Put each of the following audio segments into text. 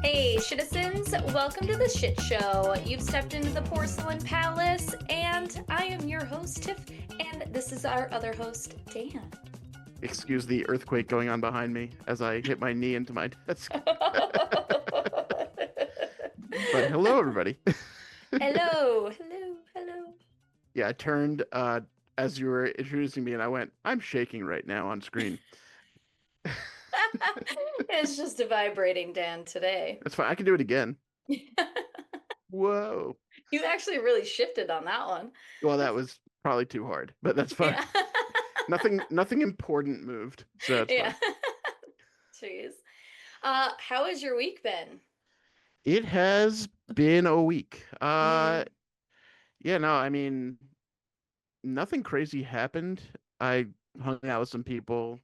Hey, citizens, welcome to the shit show. You've stepped into the Porcelain Palace, and I am your host, Tiff, and this is our other host, Dan. Excuse the earthquake going on behind me as I hit my knee into my desk. But hello, everybody. Hello, hello, hello. Yeah, I turned as you were introducing me, and I went, "I'm shaking right now on screen." It's just a vibrating Dan today. That's fine. I can do it again. Whoa. You actually really shifted on that one. Well, that was probably too hard, but that's fine. Yeah. Nothing important moved, so it's Yeah. fine. Jeez. How has your week been? It has been a week. Mm, Yeah, no, I mean, nothing crazy happened. I hung out with some people,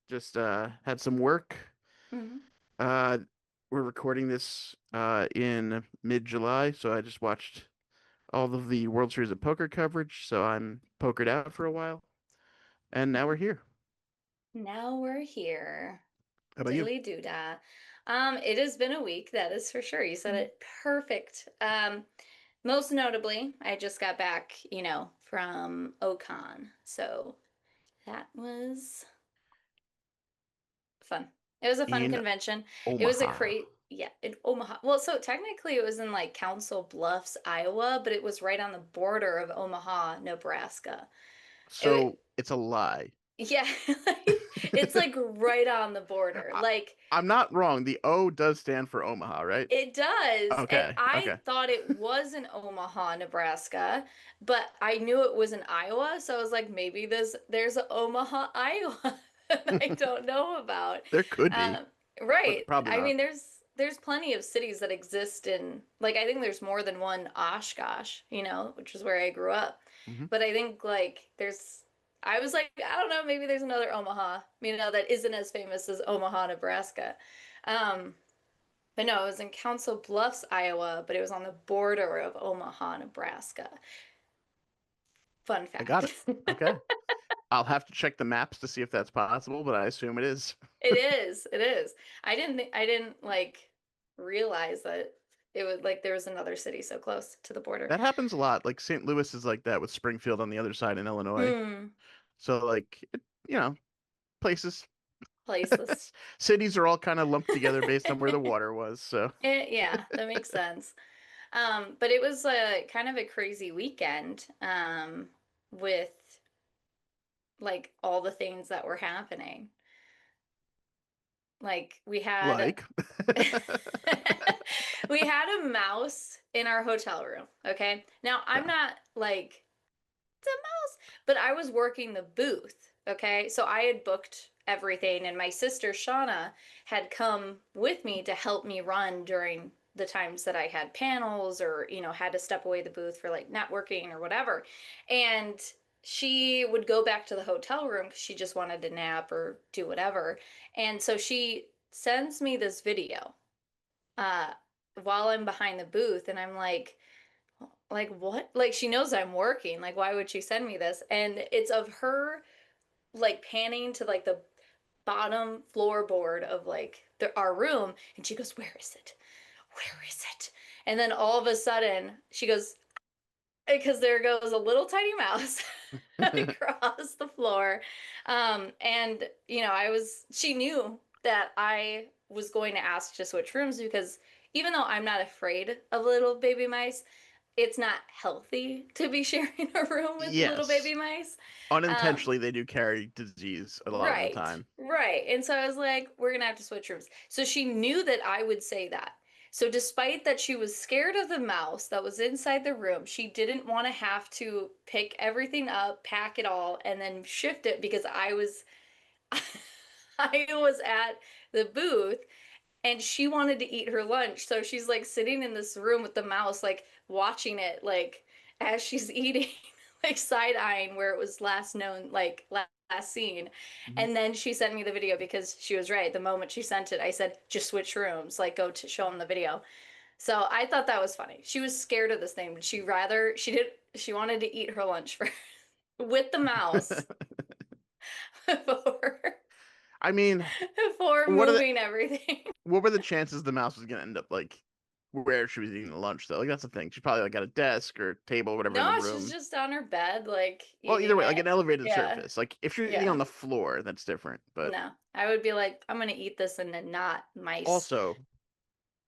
just had some work. mhm. Uh, we're recording this in mid-July, so I just watched all of the World Series of Poker coverage, so I'm pokered out for a while, and now we're here. Now we're here. How about you? Diddly doo dah. It has been a week, that is for sure. You said it perfect. Most notably, I just got back, from Ocon. So that was fun. It was a fun In convention. It was a Omaha. great, yeah, in Omaha. Well, so technically it was in like Council Bluffs, Iowa, but it was right on the border of Omaha, Nebraska. So It, it's a lie. yeah, it's like right on the border. I, Like I'm not wrong. The O does stand for Omaha, right? it does. And Okay, I okay. thought it was in Omaha, Nebraska, but I knew it was in Iowa, so I was like, maybe there's a Omaha, Iowa that I don't know about. There could be, Um, but right. probably I not. mean, there's plenty of cities that exist in like I think there's more than one Oshkosh, which is where I grew up. Hmm. But I think like I was like, I don't know, maybe there's another Omaha, that isn't as famous as Omaha, Nebraska. Um, but no, it was in Council Bluffs, Iowa, but it was on the border of Omaha, Nebraska. Fun I got fact. it. Okay. I'll have to check the maps to see if that's possible, but I assume it is. It is. It is. I didn't like realize that it was like there was another city so close to the border. That happens a lot. Like St. Louis is like that with Springfield on the other side in Illinois. Hmm. So like, you know, places, Places. cities are all kind of lumped together based on where the water was. So Yeah, that makes sense. But it was a kind of a crazy weekend, with like all the things that were happening. Like we had like, we had a mouse in our hotel room, okay? Now, I'm yeah, not like it's a mouse, but I was working the booth, okay? So I had booked everything and my sister Shauna had come with me to help me run during the times that I had panels or, had to step away the booth for like networking or whatever. And she would go back to the hotel room because she just wanted to nap or do whatever. And so she sends me this video uh while I'm behind the booth and I'm like what? Like she knows I'm working. Like why would she send me this? And it's of her like panning to like the bottom floorboard of like our room and she goes, "Where is it? Where is it?" And then all of a sudden she goes because there goes a little tiny mouse across the floor. And she knew that I was going to ask to switch rooms because even though I'm not afraid of little baby mice, it's not healthy to be sharing a room with little yes, baby mice. Um, unintentionally they do carry disease a lot of the right, time. right. And so I was like, we're gonna have to switch rooms. So she knew that I would say that. So despite that she was scared of the mouse that was inside the room, she didn't want to have to pick everything up, pack it all, and then shift it because I was at the booth and she wanted to eat her lunch. So she's like sitting in this room with the mouse, like watching it, like as she's eating, like side eyeing where it was last known, like last seen. Mhm. And then she sent me the video because she was right. The moment she sent it, I said, just switch rooms, like go to show him the video. So I thought that was funny. She was scared of this thing, but she wanted to eat her lunch for with the mouse. for I mean, for what are the moving everything. what were the chances the mouse was gonna end up like where she was eating lunch though? Like that's the thing. She probably like got a desk or table, whatever in the No, she's room. just on her bed, like Well, either eating way, like it. an elevated Yeah, surface. Like if you're eating on yeah. the floor, that's different. But No, I would be like, I'm gonna eat this and then not mice. also,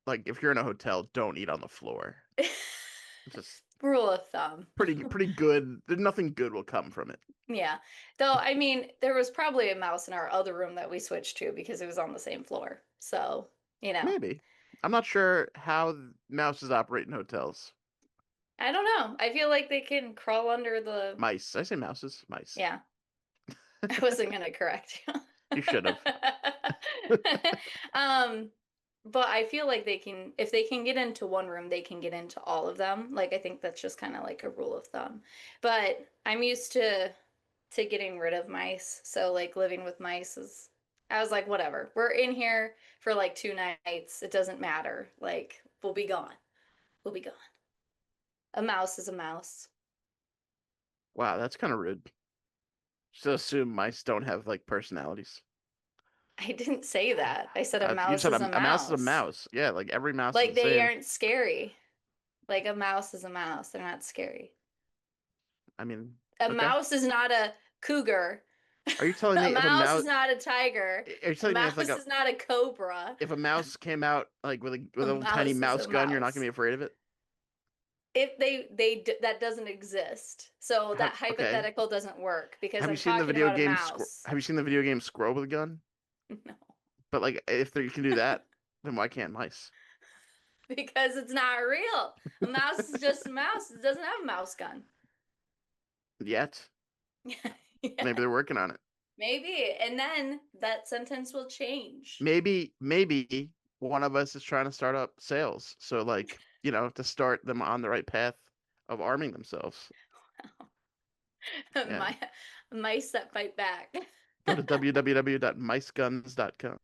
like if you're in a hotel, don't eat on the floor. It's just Rule of thumb. pretty good. There's nothing good will come from it. Yeah. Though, I mean, there was probably a mouse in our other room that we switched to because it was on the same floor. So, you know, Maybe. I'm not sure how mouses operate in hotels. I don't know. I feel like they can crawl under the. Mice. I say mouses. Mice. Yeah, I wasn't gonna correct you. You should have. Um, but I feel like they can, if they can get into one room, they can get into all of them. Like I think that's just kind of like a rule of thumb. But I'm used to getting rid of mice. So like living with mice is I was like, whatever. We're in here for like 2 nights. It doesn't matter. Like we'll be gone. We'll be gone. A mouse is a mouse. Wow, that's kind of rude. Just assume mice don't have like personalities. I didn't say that. I said a You mouse said is a a mouse is a mouse. mouse. Yeah, like every mouse is Like the they same. aren't scary. Like a mouse is a mouse. They're not scary. I mean, A okay. mouse is not a cougar. Are you telling A me if a mouse is mouse? not a tiger. Are you A telling me if like mouse is not a cobra. if a mouse came out like A with a little tiny mouse is a mouse gun, you're not gonna mouse. be afraid of it? If that doesn't exist. So Have that okay. hypothetical doesn't work because Have you I'm seen the talking video about a game? mouse. Have you seen the video game Squirrel with a gun? No, But like, if you can do that, then why can't mice? because it's not real. A mouse is just a mouse. It doesn't have a mouse gun. Yet, maybe Yeah, they're working on it. maybe. And then that sentence will change. Maybe one of us is trying to start up sales. So like, to start them on the right path of arming themselves. Yeah. My mice that fight back. Go to www.miceguns.com.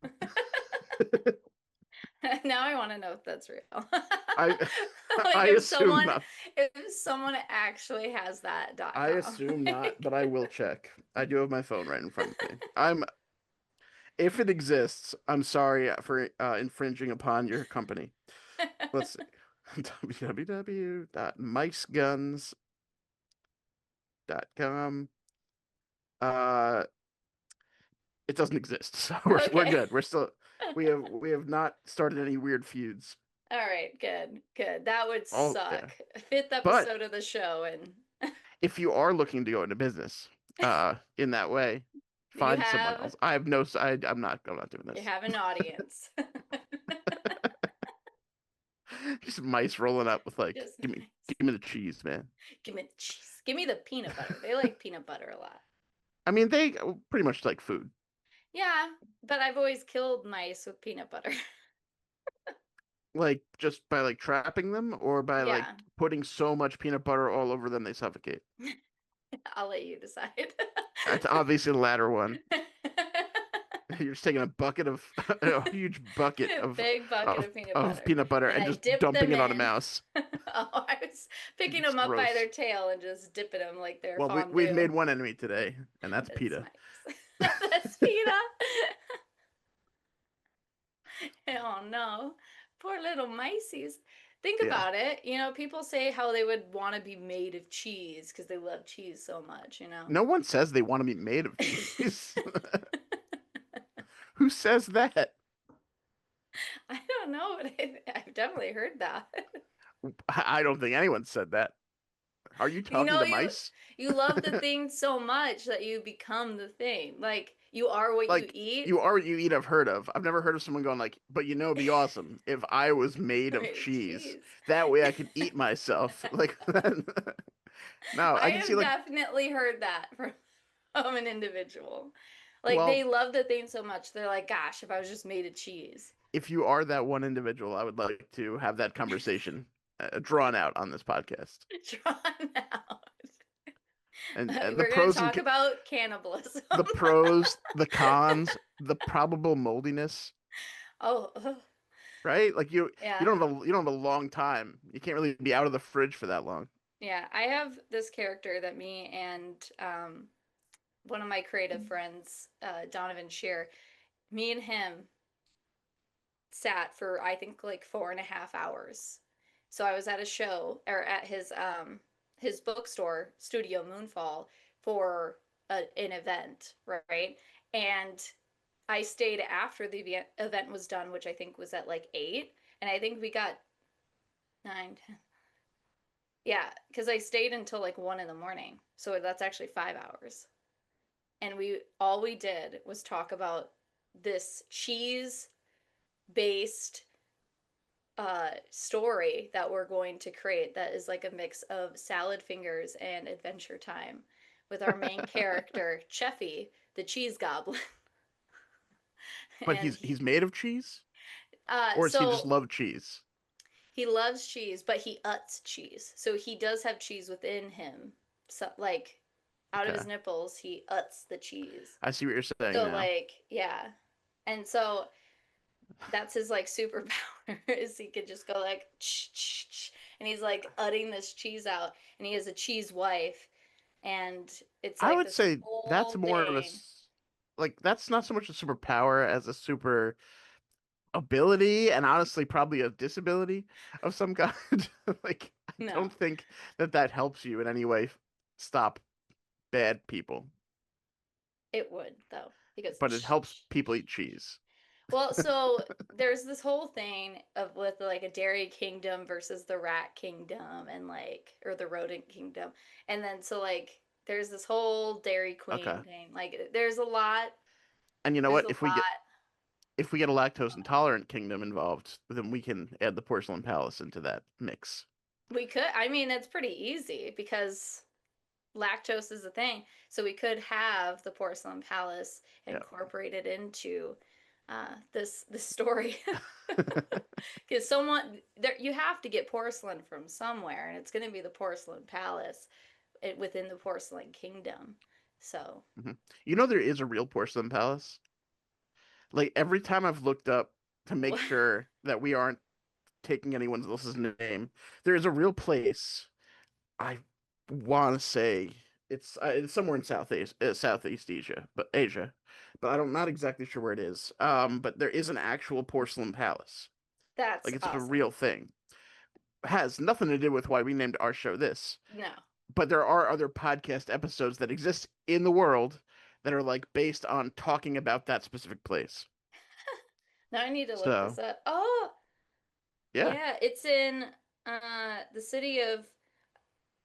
Now I want to know if that's real. I Like I assume not. if someone actually has that dot I com. assume not, Like, but I will check. I do have my phone right in front of me. If it exists, I'm sorry for infringing upon your company. Let's see. www.miceguns.com. Uh, it doesn't exist, so we're okay. good. We're still we have not started any weird feuds. All right, good. Good. That would All yeah. suck. Fifth But episode of the show and if you are looking to go into business, in that way, you find someone have else. I have no. I'm not doing you this. have an audience. Just mice rolling up with like, Just give me nice. give me the cheese, man. Give me the cheese. Give me the peanut butter. They like peanut butter a lot. I mean, they pretty much like food. Yeah, but I've always killed mice with peanut butter. Like just by like trapping them or by like Yeah, putting so much peanut butter all over them they suffocate. I'll let you decide. It's obviously the latter one. You're just taking a bucket of a huge bucket A of big bucket of peanut butter. peanut butter And and I just dip dumping them it on a in. mouse. Oh, I was picking It's them up by gross. their tail and just dipping them like they're Well, we've fondue. made one enemy today, and that's It's PETA. nice. That's PETA. Oh no. Poor little mices. Think Yeah. about it. You know, people say how they would want to be made of cheese because they love cheese so much, you know. No one says they want to be made of cheese. Who says that? I don't know, but I've definitely heard that. I don't think anyone said that. Are you You talking know, to you mice? you love the thing so much that you become the thing. Like you are what you Like eat. you are what you eat, I've heard of. I've never heard of someone going like, but it'd be awesome if I was made of Made of cheese. cheese. That way I could eat myself. Like no, I I can see have like, definitely heard that from an individual. Like they well, love the thing so much, they're like, gosh, if I was just made of cheese. if you are that one individual, I would like to have that conversation drawn out on this podcast. Drawn out. And the We're gonna pros and talk about cannibalism. the pros, the cons, the probable moldiness, Oh, ugh. right? Like you Yeah. don't have a long time. You can't really be out of the fridge for that long. Yeah. I have this character that me and one of my creative friends, Donovan Shear, me and him sat for I think like 4.5 hours. So I was at a show or at his bookstore, Studio Moonfall, for an event, right? And I stayed after the event was done, which I think was at like 8, and I think we got 9, 10. Yeah, because I stayed until like 1 in the morning. So that's actually 5 hours. And we all we did was talk about this cheese based story that we're going to create that is like a mix of salad fingers and adventure time with our main character, Cheffy, the cheese goblin. But and he's he, made of cheese, or does he just so love cheese? he loves cheese, but he uts cheese. So he does have cheese within him. So like out of his Okay, nipples, he uts the cheese. I see what you're saying So now. like, yeah. And so that's his like superpower is he could just go like and he's like utting this cheese out and he has a cheese wife and it's I like would this say that's whole more of a thing. like that's not so much a superpower as a super ability, and honestly probably a disability of some kind. Like I No, don't think that that helps you in any way stop bad people, it would though because but it helps people eat cheese. well, so there's this whole thing of with like a dairy kingdom versus the rat kingdom and like or the rodent kingdom. And then so like there's this whole Dairy Okay. Queen thing. Like there's a lot And you know there's what? a lot If we get a lactose intolerant kingdom involved, then we can add the porcelain palace into that mix. we could I mean it's pretty easy because lactose is a thing. So we could have the porcelain palace Yeah. incorporated into this story because someone there you have to get porcelain from somewhere, and it's going to be the porcelain palace within the porcelain kingdom. So Mhm. You know there is a real porcelain palace? Like every time I've looked up to make sure that we aren't taking anyone else's name, there is a real place. I want to say it's somewhere in Southeast Asia, but I'm not exactly sure where it is. But there is an actual porcelain palace. that's Like it's a awesome. real thing. Has nothing to do with why we named our show this, No, but there are other podcast episodes that exist in the world that are like based on talking about that specific place. now I need to look So, this up. Oh yeah. yeah, it's in the city of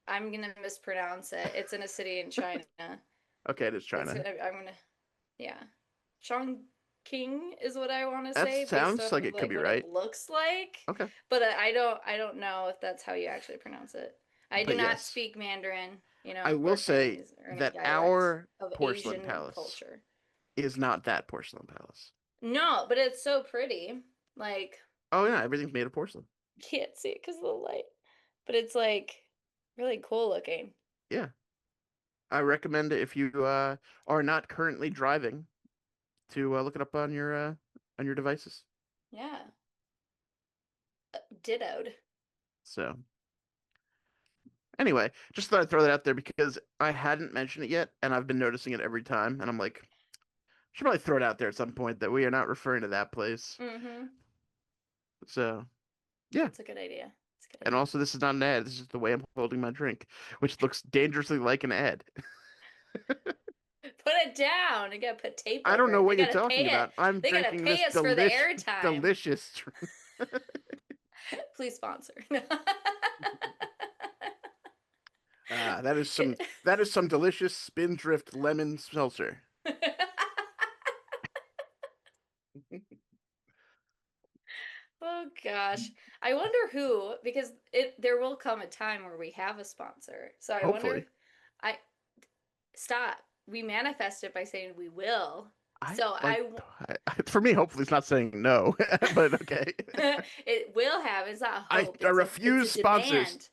I'm gonna mispronounce it. It's in a city in China. Okay, it is It's China. I'm gonna yeah. Chongqing is what I want to That say based sounds off like of it could like be what it right. looks like, Okay. but I don't know if that's how you actually pronounce it. I do But not yes, speak Mandarin, I will or say Chinese or any that dialect our of porcelain Asian palace culture. is not that porcelain palace. No, but it's so pretty. Like Oh yeah, everything's made of porcelain. can't see it because of the light, but it's like really cool looking. Yeah. I recommend if you are not currently driving to look it up on your devices. Yeah, dittoed. So, anyway, just thought I'd throw that out there because I hadn't mentioned it yet and I've been noticing it every time and I'm like, should probably throw it out there at some point that we are not referring to that place. Mm-hmm. So, yeah. It's a good idea. It's a good And idea. also, this is not an ad. This is the way I'm holding my drink, which looks dangerously like an ad. Put it down. You gotta put tape I don't over know it. what you're talking about. I'm They gotta drinking this pay us for the airtime. delicious drink. Please sponsor. That is some delicious Spindrift lemon seltzer. Oh gosh. I wonder who, because it there will come a time where we have a sponsor. So I wonder Hopefully. I stop. We manifest it by saying we will. I So like for me, hopefully it's not saying no, but okay. it will have. It's not hope. I It's a refuse sponsors. demand.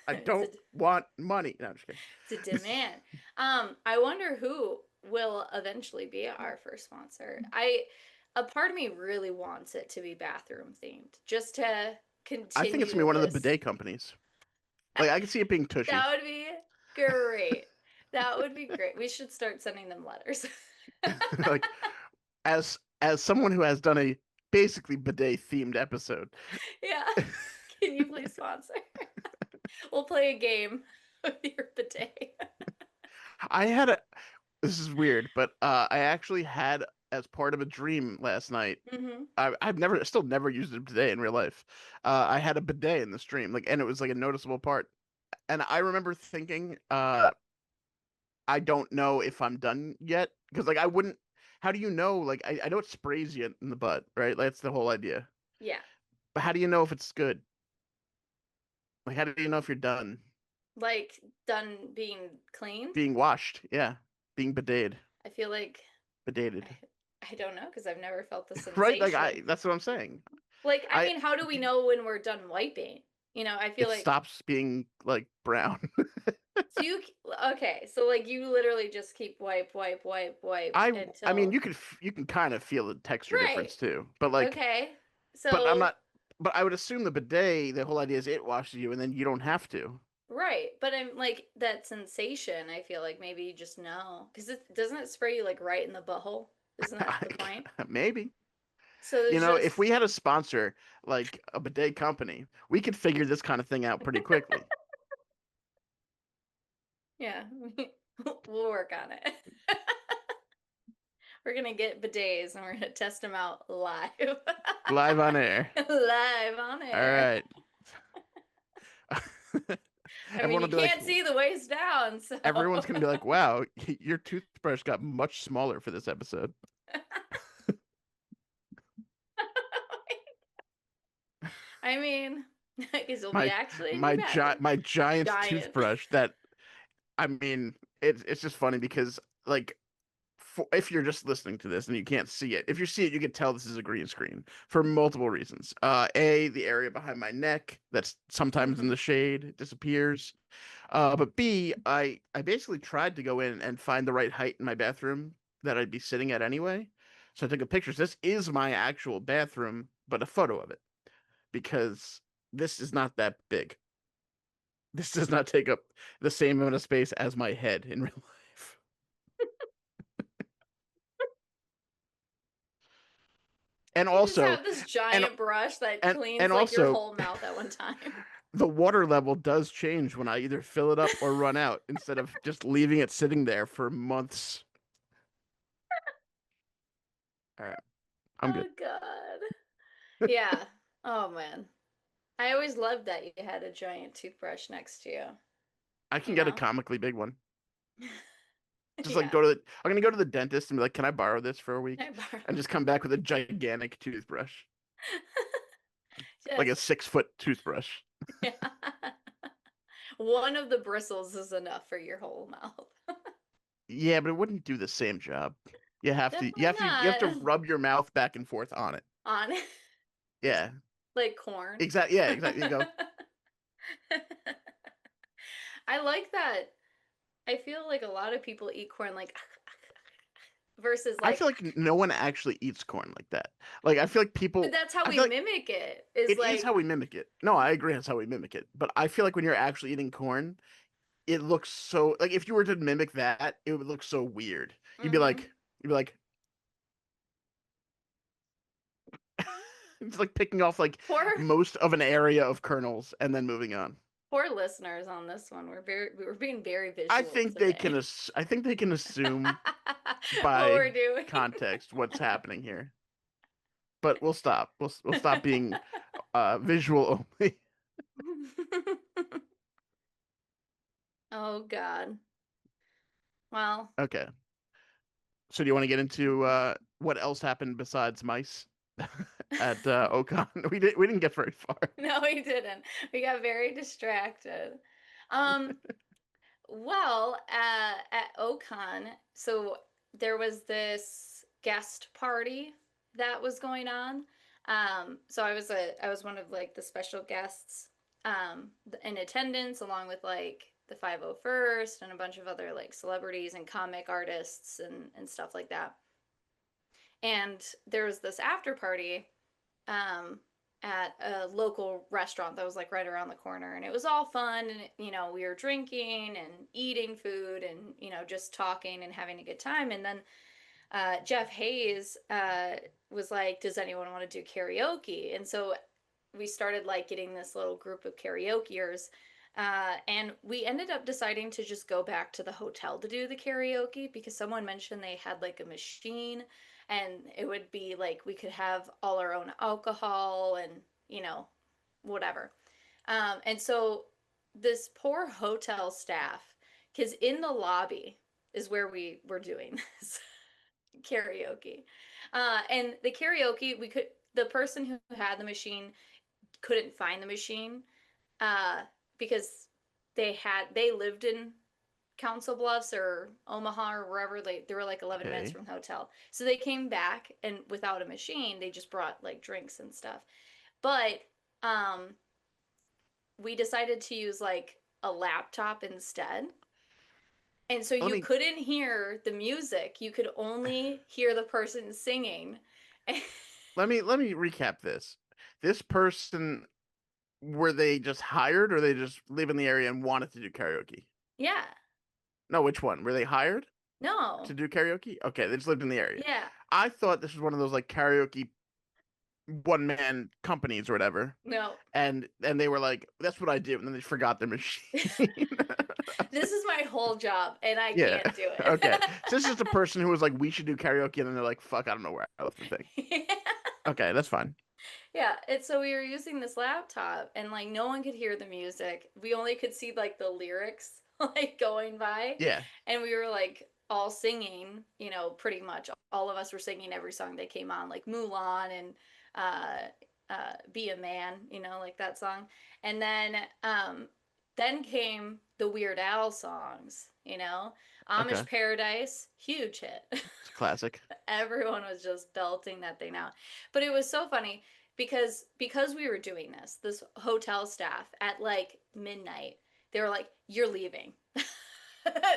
I It's a don't want money. No, I'm just It's a kidding. demand. I wonder who will eventually be our first sponsor. A part of me really wants it to be bathroom themed, just to I think it's gonna be continue one of the this. bidet companies. Like I can see it being Tushy. That would be great. That would be great. We should start sending them letters. Like as someone who has done a basically bidet themed episode, Yeah. Can you please sponsor? We'll play a game with your bidet. I had a this is weird, but I actually had as part of a dream last night. Hmm. I've never still never used a bidet in real life. I had a bidet in the stream, like, and it was like a noticeable part. And I remember thinking, I don't know if I'm done yet because like I wouldn't. How do you know? Like I know it sprays you in the butt, right? That's the whole idea. Yeah. But how do you know if it's good? Like how do you know if you're done Like done being cleaned? being washed? Yeah, being bideted, I feel like bideted, I, I don't know because I've never felt the right? Like sensation. I that's what I'm saying. Like, I I mean, how do we know when we're done wiping? I feel it like stops being like brown. so okay, so like you literally just keep wipe, wipe, wipe, wipe I mean until you can kind of feel the texture right. difference too, but like Okay. but I'm So not. But I would assume the bidet, the whole idea is it washes you, and then you don't have to. right, but I'm like that sensation. I feel like maybe you just know because it doesn't it spray you like right in the butthole? Isn't that the point? Maybe. So You there's know, if we just had a sponsor like a bidet company, we could figure this kind of thing out pretty quickly. yeah, we'll work on it. We're gonna get bidets and we're gonna test them out live, Live on air. live on All air. right. I mean, Everyone will you be like, can't see the waist down, so everyone's gonna be like, wow, your toothbrush got much smaller for this episode. I mean, because you'll be My actually in your bathroom. my giant Giant. toothbrush that I mean, it's just funny because like if you're just listening to this and you can't see it, if you see it, you can tell this is a green screen for multiple reasons. The area behind my neck that's sometimes in Hmm. the shade disappears. But B, I basically tried to go in and find the right height in my bathroom that I'd be sitting at anyway. So I took a picture. So this is my actual bathroom, but a photo of it because this is not that big. This does not take up the same amount of space as my head in real life. And You just also, have this and giant brush that and cleans like your also whole mouth at one time. the water level does change when I either fill it up or run out instead of just leaving it sitting there for months. All right, I'm good. Oh God. Yeah. Oh man. I always loved that you had a giant toothbrush next to you, I can you get a know? comically big one. Just like Yeah. I'm gonna go to the dentist and be like, "Can I borrow this for a I week?" borrow And just come back with a gigantic toothbrush, like a just 6 foot toothbrush. yeah. One of the bristles is enough for your whole mouth. Yeah, but it wouldn't do the same job. Definitely You have to not rub your mouth back and forth on it. on Yeah, like corn. exactly. Yeah, exactly. You go. I like that. I feel like a lot of people eat corn like versus I like feel like no one actually eats corn like that. Like I feel like but people. that's how I we feel like mimic it. Is it is how like we mimic it. No, I agree. That's how we mimic it. But I feel like when you're actually eating corn, it looks so like if you were to mimic that, it would look so weird. mhm. You'd be like, it's like picking off like Poor most of an area of kernels and then moving on. poor listeners on this one. We're being very I visual think they can today. ass I think they can assume What by we're doing. context what's happening here. But we'll stop. We'll stop being visual only. Oh God. Well, Okay. So do you want to get into what else happened besides mice at Ocon? We didn't get very far. no, we didn't. We got very distracted. Um, well, at Ocon, so there was this guest party that was going on. So I was one of like the special guests in attendance along with like the 501st and a bunch of other like celebrities and comic artists and stuff like that. And there was this after party. Um, at a local restaurant that was like right around the corner, and it was all fun, and we were drinking and eating food and just talking and having a good time. And then Jeff Hayes was like, does anyone want to do karaoke? And so we started like getting this little group of karaokeers. And we ended up deciding to just go back to the hotel to do the karaoke because someone mentioned they had like a machine, and it would be like we could have all our own alcohol and, you know, whatever. And so this poor hotel staff, because in the lobby is where we were doing this karaoke. And the karaoke, the person who had the machine couldn't find the machine uh, because they lived in Council Bluffs or Omaha or wherever they were like 11 minutes Okay. from the hotel. So they came back and without a machine, they just brought like drinks and stuff. But um, we decided to use like a laptop instead. And so Let you me couldn't hear the music. You could only hear the person singing. let me recap this. This person, were they just hired or they just live in the area and wanted to do karaoke? Yeah. No, which one? Were they hired to No. do karaoke? Okay, they just lived in the area. Yeah. I thought this was one of those like karaoke one man companies or whatever. No. And they were like, that's what I do, and then they forgot their machine. This is my whole job and I Yeah. can't do it. Okay. So this is just a person who was like, we should do karaoke, and then they're like, fuck, I don't know where I left the thing. Okay, that's fine. Yeah, and so we were using this laptop and like no one could hear the music. We only could see like the lyrics like going by, Yeah. and we were like all singing, pretty much all of us were singing every song that came on, like Mulan and uh Be a Man, like that song. And then came the Weird Al songs, Amish Okay. Paradise, huge hit. It's a classic. Everyone was just belting that thing out. But it was so funny because we were doing this hotel staff at like midnight, they were like, "You're leaving.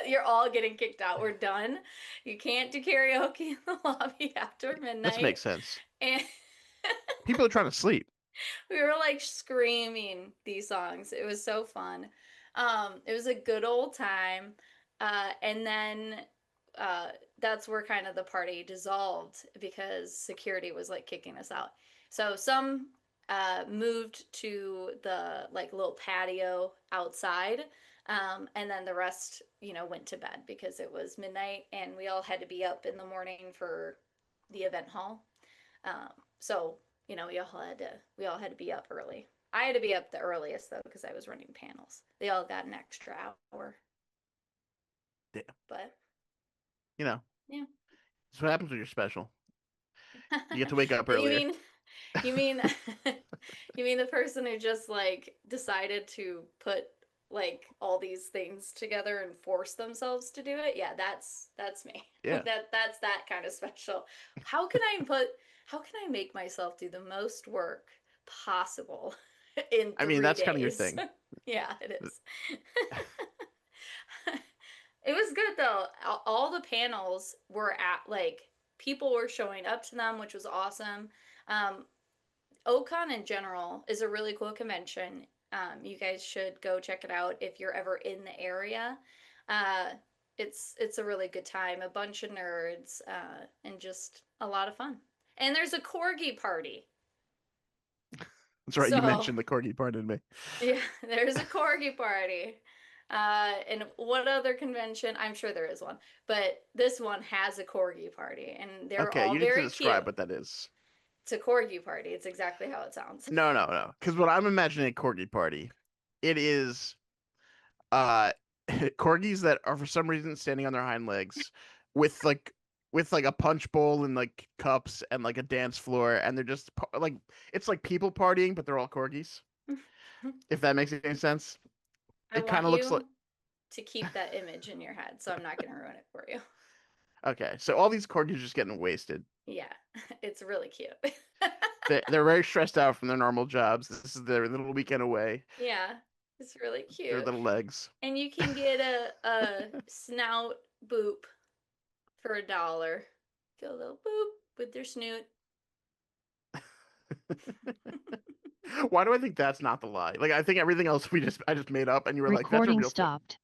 You're all getting kicked out. We're done. You can't do karaoke in the lobby after This midnight." makes sense. And People are trying to sleep. we were like screaming these songs. It was so fun. It was a good old time. And then uh, that's where kind of the party dissolved because security was like kicking us out. So some moved to the like little patio outside. And then the rest, went to bed because it was midnight and we all had to be up in the morning for the event hall. Um, so we all had to be up early. I had to be up the earliest though because I was running panels. They all got an extra hour, Yeah. but You know, yeah. that's what happens when you're special. You get to wake up You earlier. mean you mean you mean the person who just like decided to put like all these things together and force themselves to do it? Yeah, that's me. Yeah. That's that kind of special. How can I put how can I make myself do the most work possible in I mean, 3 that's kind of your days? thing. Yeah, it is. It was good though. All the panels were at like people were showing up to them, which was awesome. Um, Ocon in general is a really cool convention. You guys should go check it out if you're ever in the area. Uh, it's a really good time. A bunch of nerds and just a lot of fun. And there's a corgi party. That's right. You So mentioned the corgi part in me. yeah, there's a corgi party. And what other convention? I'm sure there is one, but this one has a corgi party, and they're Okay, all you need to very describe cute. what that is. It's a corgi party. It's exactly how it sounds. No, no, no. Because what I'm imagining a corgi party, it is uh corgis that are for some reason standing on their hind legs with like a punch bowl and like cups and like a dance floor, and they're just like it's like people partying, but they're all corgis. If that makes any sense. I It kind want of looks like you to keep that image in your head, so I'm not going to ruin it for you. okay. So all these corgis are just getting wasted. Yeah, it's really cute. They're very stressed out from their normal jobs. This is their little weekend away. Yeah, it's really Their cute. little legs. And you can get a snout boop for $1. Get a little boop with their snoot. Why do I think that's not the lie? Like I think everything else I just made up, and you were like, that's a Recording real thing. stopped.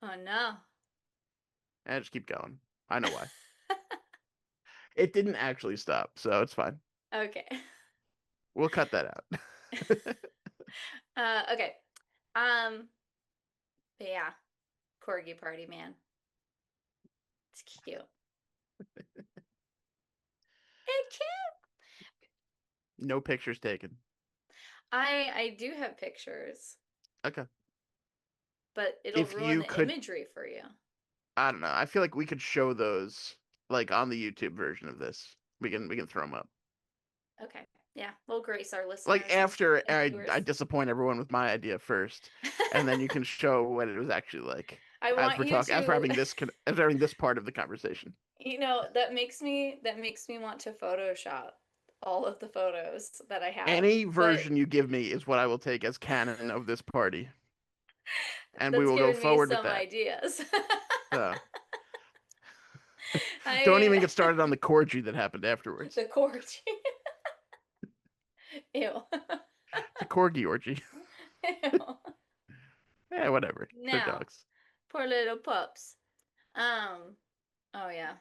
Oh no. And I just keep going. I know why. It didn't actually stop, so it's fine. Okay. We'll cut that out. Okay. Um, but yeah, corgi party, man. It's cute. It's cute. No pictures taken. I do have pictures, Okay. but it'll If ruin you the could, imagery for you. I don't know. I feel like we could show those like on the YouTube version of this. We can throw them up. Okay. Yeah, we'll grace our Like listeners after and I viewers. disappoint everyone with my idea first, and then you can show what it was actually like I as want we're you talking as we're to, having as we're having this part of the conversation. that makes me want to Photoshop all of the photos that I have. Any But version you give me is what I will take as canon of this party, and we that's will go given me forward with some that. ideas. So don't even I get started on the corgi that happened afterwards. the corgi. Ew. The corgi orgy. Ew. Yeah, whatever. They're Now, dogs. poor little pups. Um, oh yeah.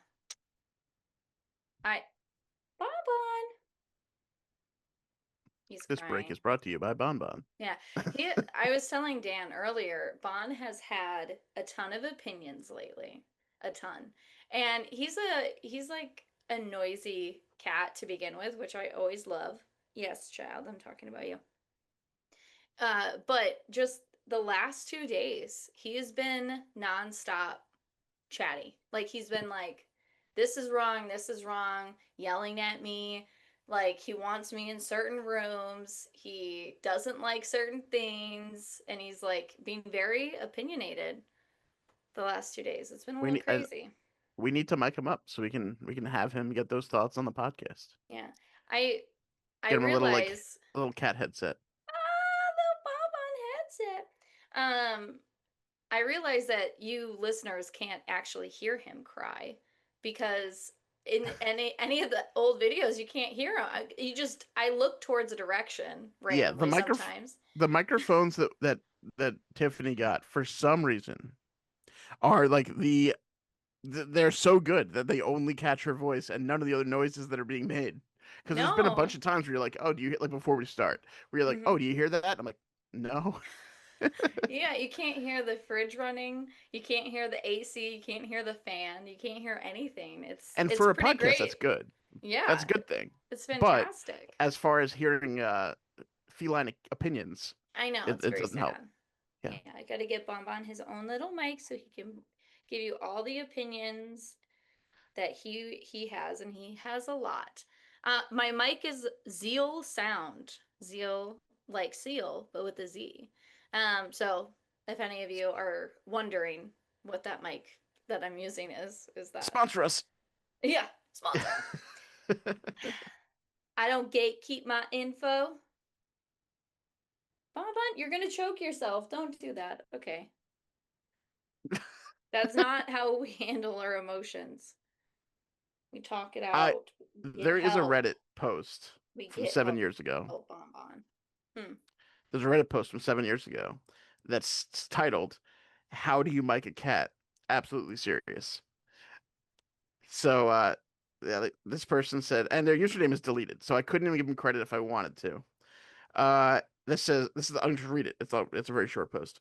I Bonbon. He's This break crying. is brought to you by Bonbon. Yeah. I was telling Dan earlier, Bon has had a ton of opinions lately. A ton. And he's like a noisy cat to begin with, which I always love. Yes, child, I'm talking about you. But just the last 2 days, he has been nonstop chatty. Like he's been like, this is wrong, yelling at me. Like he wants me in certain rooms. He doesn't like certain things. And he's like being very opinionated the last 2 days. It's been a We little need crazy. we need to mic him up so we can have him get those thoughts on the podcast. Yeah. I I Get him a little like realize a little cat headset. the Bob on headset. I realize that you listeners can't actually hear him cry because in any of the old videos you can't hear him. I look towards a direction Yeah, randomly sometimes. the microphones that Tiffany got for some reason are like they're so good that they only catch her voice and none of the other noises that are being made. Because there's been a bunch No. of times where you're like, oh, do you like before we start, where you're like, Hmm. oh, do you hear that? I'm like, no. Yeah, you can't hear the fridge running. You can't hear the AC. You can't hear the fan. You can't hear anything. It's And it's for a pretty podcast, that's great. good. That's a Yeah, good thing. it's But fantastic. as far as hearing feline opinions, I know, it's it very doesn't help. sad. Yeah. Yeah, I got to get Bonbon his own little mic so he can give you all the opinions that he has, and he has a lot. My mic is Zeal Sound, Zeal like seal, but with a Z. So if any of you are wondering what that mic that I'm using is that? Sponsor us. Yeah, sponsor. I don't gatekeep my info. Bonbon, you're gonna choke yourself. Don't do that. Okay. That's not how we handle our emotions. We talk it I out. We get there is a help. Reddit post We from get 7 years ago. help, Bonbon. Hmm. There's a Reddit post from 7 years ago that's titled "How do you mic a cat?" Absolutely serious. So yeah, this person said, and their username is deleted, so I couldn't even give them credit if I wanted to. This is I'm just read it. It's a very short post.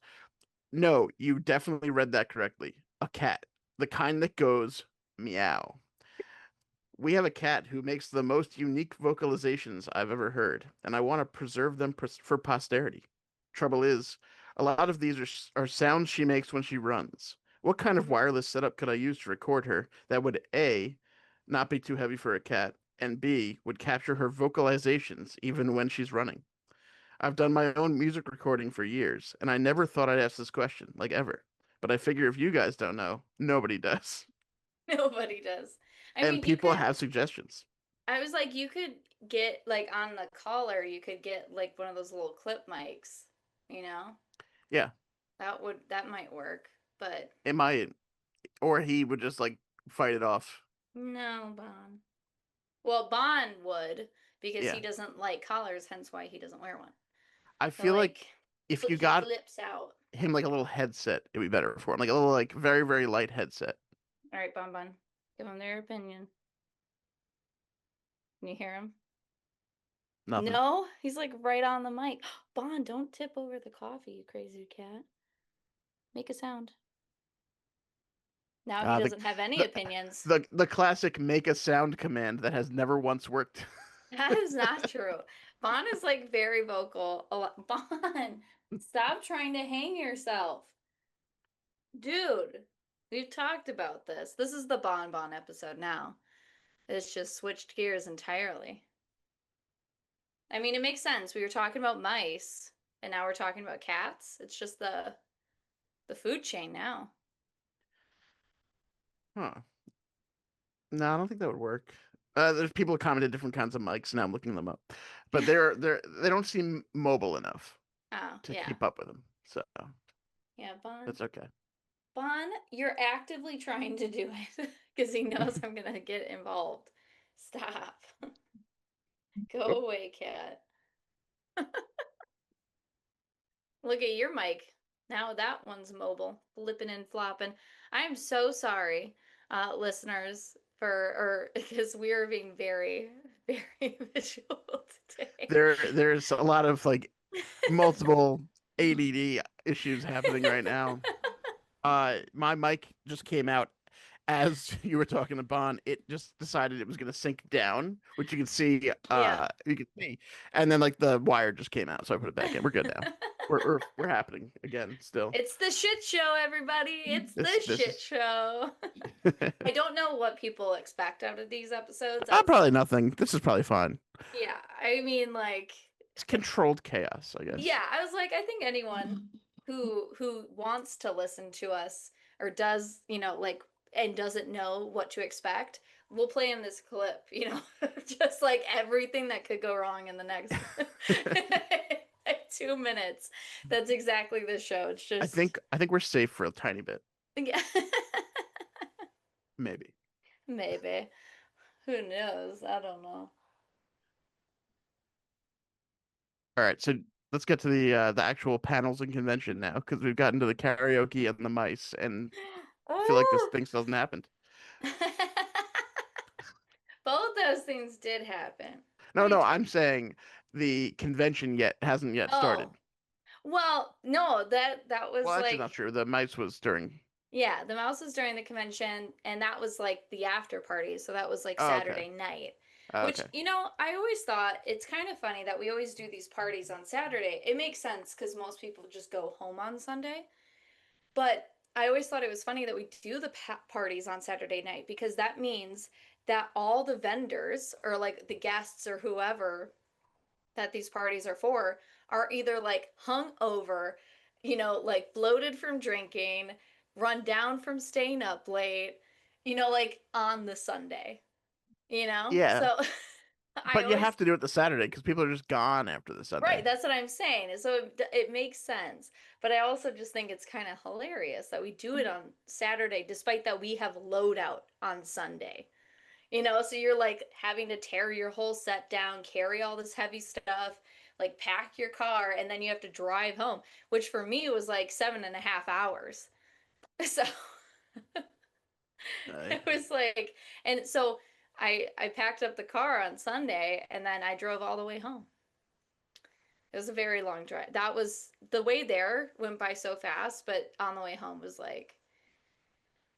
No, you definitely read that correctly. A cat, the kind that goes meow. We have a cat who makes the most unique vocalizations I've ever heard, and I want to preserve them for posterity. Trouble is, a lot of these are sounds she makes when she runs. What kind of wireless setup could I use to record her that would A, not be too heavy for a cat, and B, would capture her vocalizations even when she's running? I've done my own music recording for years, and I never thought I'd ask this question, like ever. But I figure if you guys don't know, nobody does. Nobody does. I And mean, you people could. have suggestions. I was like, you could get like on the collar. You could get like one of those little clip mics. You know, Yeah, that might work. But it might. Or he would just like fight it off. no, Bon. Well, Bon would, because he Yeah. doesn't like collars, hence why he doesn't wear one. I He'll feel like like if put you he got flips out. him like a little headset, it'd be better for him. Like a little like very, very light headset. All right, Bon Bon, give them their opinion. Can you hear him? Nothing. No, he's like right on the mic. Bon, don't tip over the coffee, you crazy cat. Make a sound. Now he Uh the doesn't have any the opinions. the classic make a sound command that has never once worked. That is not true. Bon is like very vocal. A lot. Bon, stop trying to hang yourself. Dude, we've talked about this. This is the Bon Bon episode now. It's just switched gears entirely. I mean, it makes sense. We were talking about mice, and now we're talking about cats. It's just the food chain now. Huh. No, I don't think that would work. There's people who commented different kinds of mics. Now I'm looking them up, but they don't seem mobile enough Oh, to yeah. keep up with them. So Yeah, Bon. that's okay. Bon, you're actively trying to do it because he knows I'm gonna get involved. Stop. Oh, Go away, cat. Look at your mic. Now that one's mobile, flipping and flopping. I am so sorry, listeners, for or because we are being very, very visual today. there's a lot of like multiple ADD issues happening right now. My mic just came out as you were talking to Bon. It just decided it was going to sink down, which you can see. Yeah. You can see, and then like the wire just came out, so I put it back in. We're good now. We're happening again still. It's the shit show, everybody. It's the This shit is show. I don't know what people expect out of these episodes. probably nothing. This is probably fine. Yeah, I mean, like, It's controlled chaos, I guess. yeah, I was like, I think anyone who wants to listen to us or does, like, and doesn't know what to expect, we'll play in this clip, just like everything that could go wrong in the next 2 minutes. That's exactly the show. It's just, I think we're safe for a tiny bit, yeah, maybe. maybe. Who knows? I don't know. All right, so let's get to the actual panels and convention now, because we've gotten to the karaoke and the mice, and I feel like this Oh. thing still hasn't happened. Both those things did happen. What No, are you no, talking? I'm saying the convention yet hasn't yet Oh, started. well, no, that Well, was actually, not like, true. The mice was during. yeah, the mouse was during the convention, and that was like the after party. So that was like Oh, okay. Saturday night, Oh, which, okay. I always thought it's kind of funny that we always do these parties on Saturday. It makes sense because most people just go home on Sunday. But I always thought it was funny that we do the parties on Saturday night because that means that all the vendors or like the guests or whoever that these parties are either like hung over, like bloated from drinking, run down from staying up late, like on the Sunday, Yeah, So I but you always, have to do it the Saturday because people are just gone after the right, Sunday. that's what I'm saying. So it makes sense. But I also just think it's kind of hilarious that we do it on Saturday, despite that we have loadout on Sunday. So you're like having to tear your whole set down, carry all this heavy stuff, like pack your car, and then you have to drive home, which for me was like 7.5 hours. So Uh, it was like, and so I packed up the car on Sunday and then I drove all the way home. It was a very long drive. That was the way there went by so fast, but on the way home was like,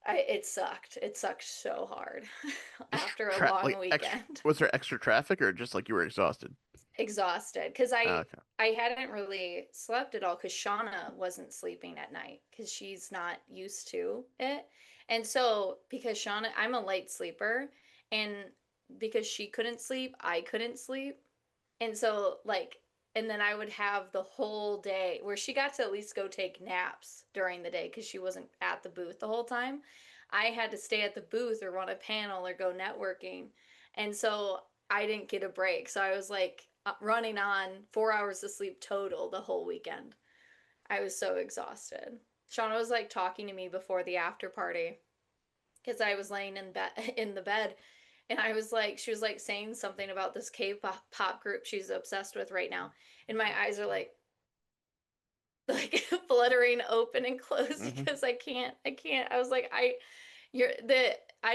it sucked. It sucked so hard after a long weekend. was there extra traffic or just like you were exhausted? Exhausted because Oh, I okay. I hadn't really slept at all because Shauna wasn't sleeping at night because she's not used to it. And so because Shauna, I'm a light sleeper, and because she couldn't sleep, I couldn't sleep. And so, like, and then I would have the whole day where she got to at least go take naps during the day because she wasn't at the booth the whole time. I had to stay at the booth or run a panel or go networking. And so I didn't get a break. So I was like running on 4 hours of sleep total the whole weekend. I was so exhausted. Shauna was like talking to me before the after party because I was laying in bed in the bed And she was like saying something about this K-pop group she's obsessed with right now. And my eyes are like fluttering open and closed Hmm. because I can't. I was like, I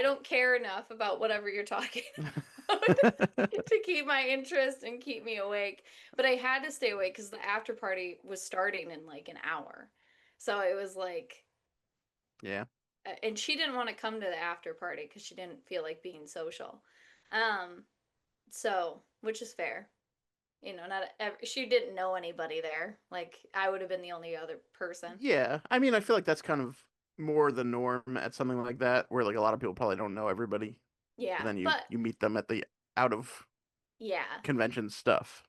don't care enough about whatever you're talking about to keep my interest and keep me awake. But I had to stay awake because the after party was starting in like an hour. So it was like, Yeah. and she didn't want to come to the after party because she didn't feel like being social. Um, so, which is fair. You know, not she didn't know anybody there. Like I would have been the only other person. Yeah. I mean, I feel like that's kind of more the norm at something like that, where like a lot of people probably don't know everybody, but Yeah, then you but you meet them at the out of yeah, convention stuff.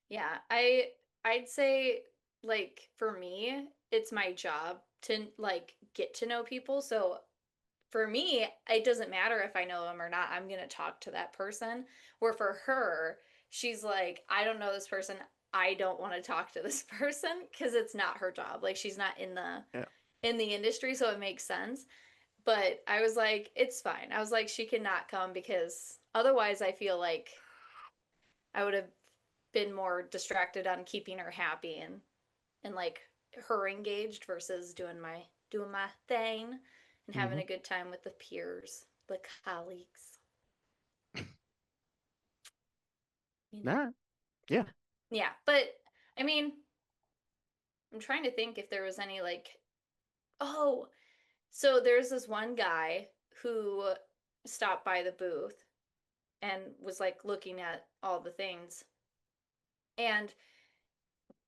yeah. I'd say like for me, it's my job to like get to know people. So for me, it doesn't matter if I know them or not. I'm gonna talk to that person. Where for her, she's like, I don't know this person. I don't want to talk to this person because it's not her job. Like she's not Yeah. in the industry, so it makes sense. But I was like, it's fine. I was like, she cannot come because otherwise I feel like I would have been more distracted on keeping her happy and like her engaged versus doing my thing and having Hmm. a good time with the peers, the colleagues, you know. Nah. Yeah. Yeah. Yeah, but I mean, I'm trying to think if there was any like, oh, so there's this one guy who stopped by the booth and was like looking at all the things. And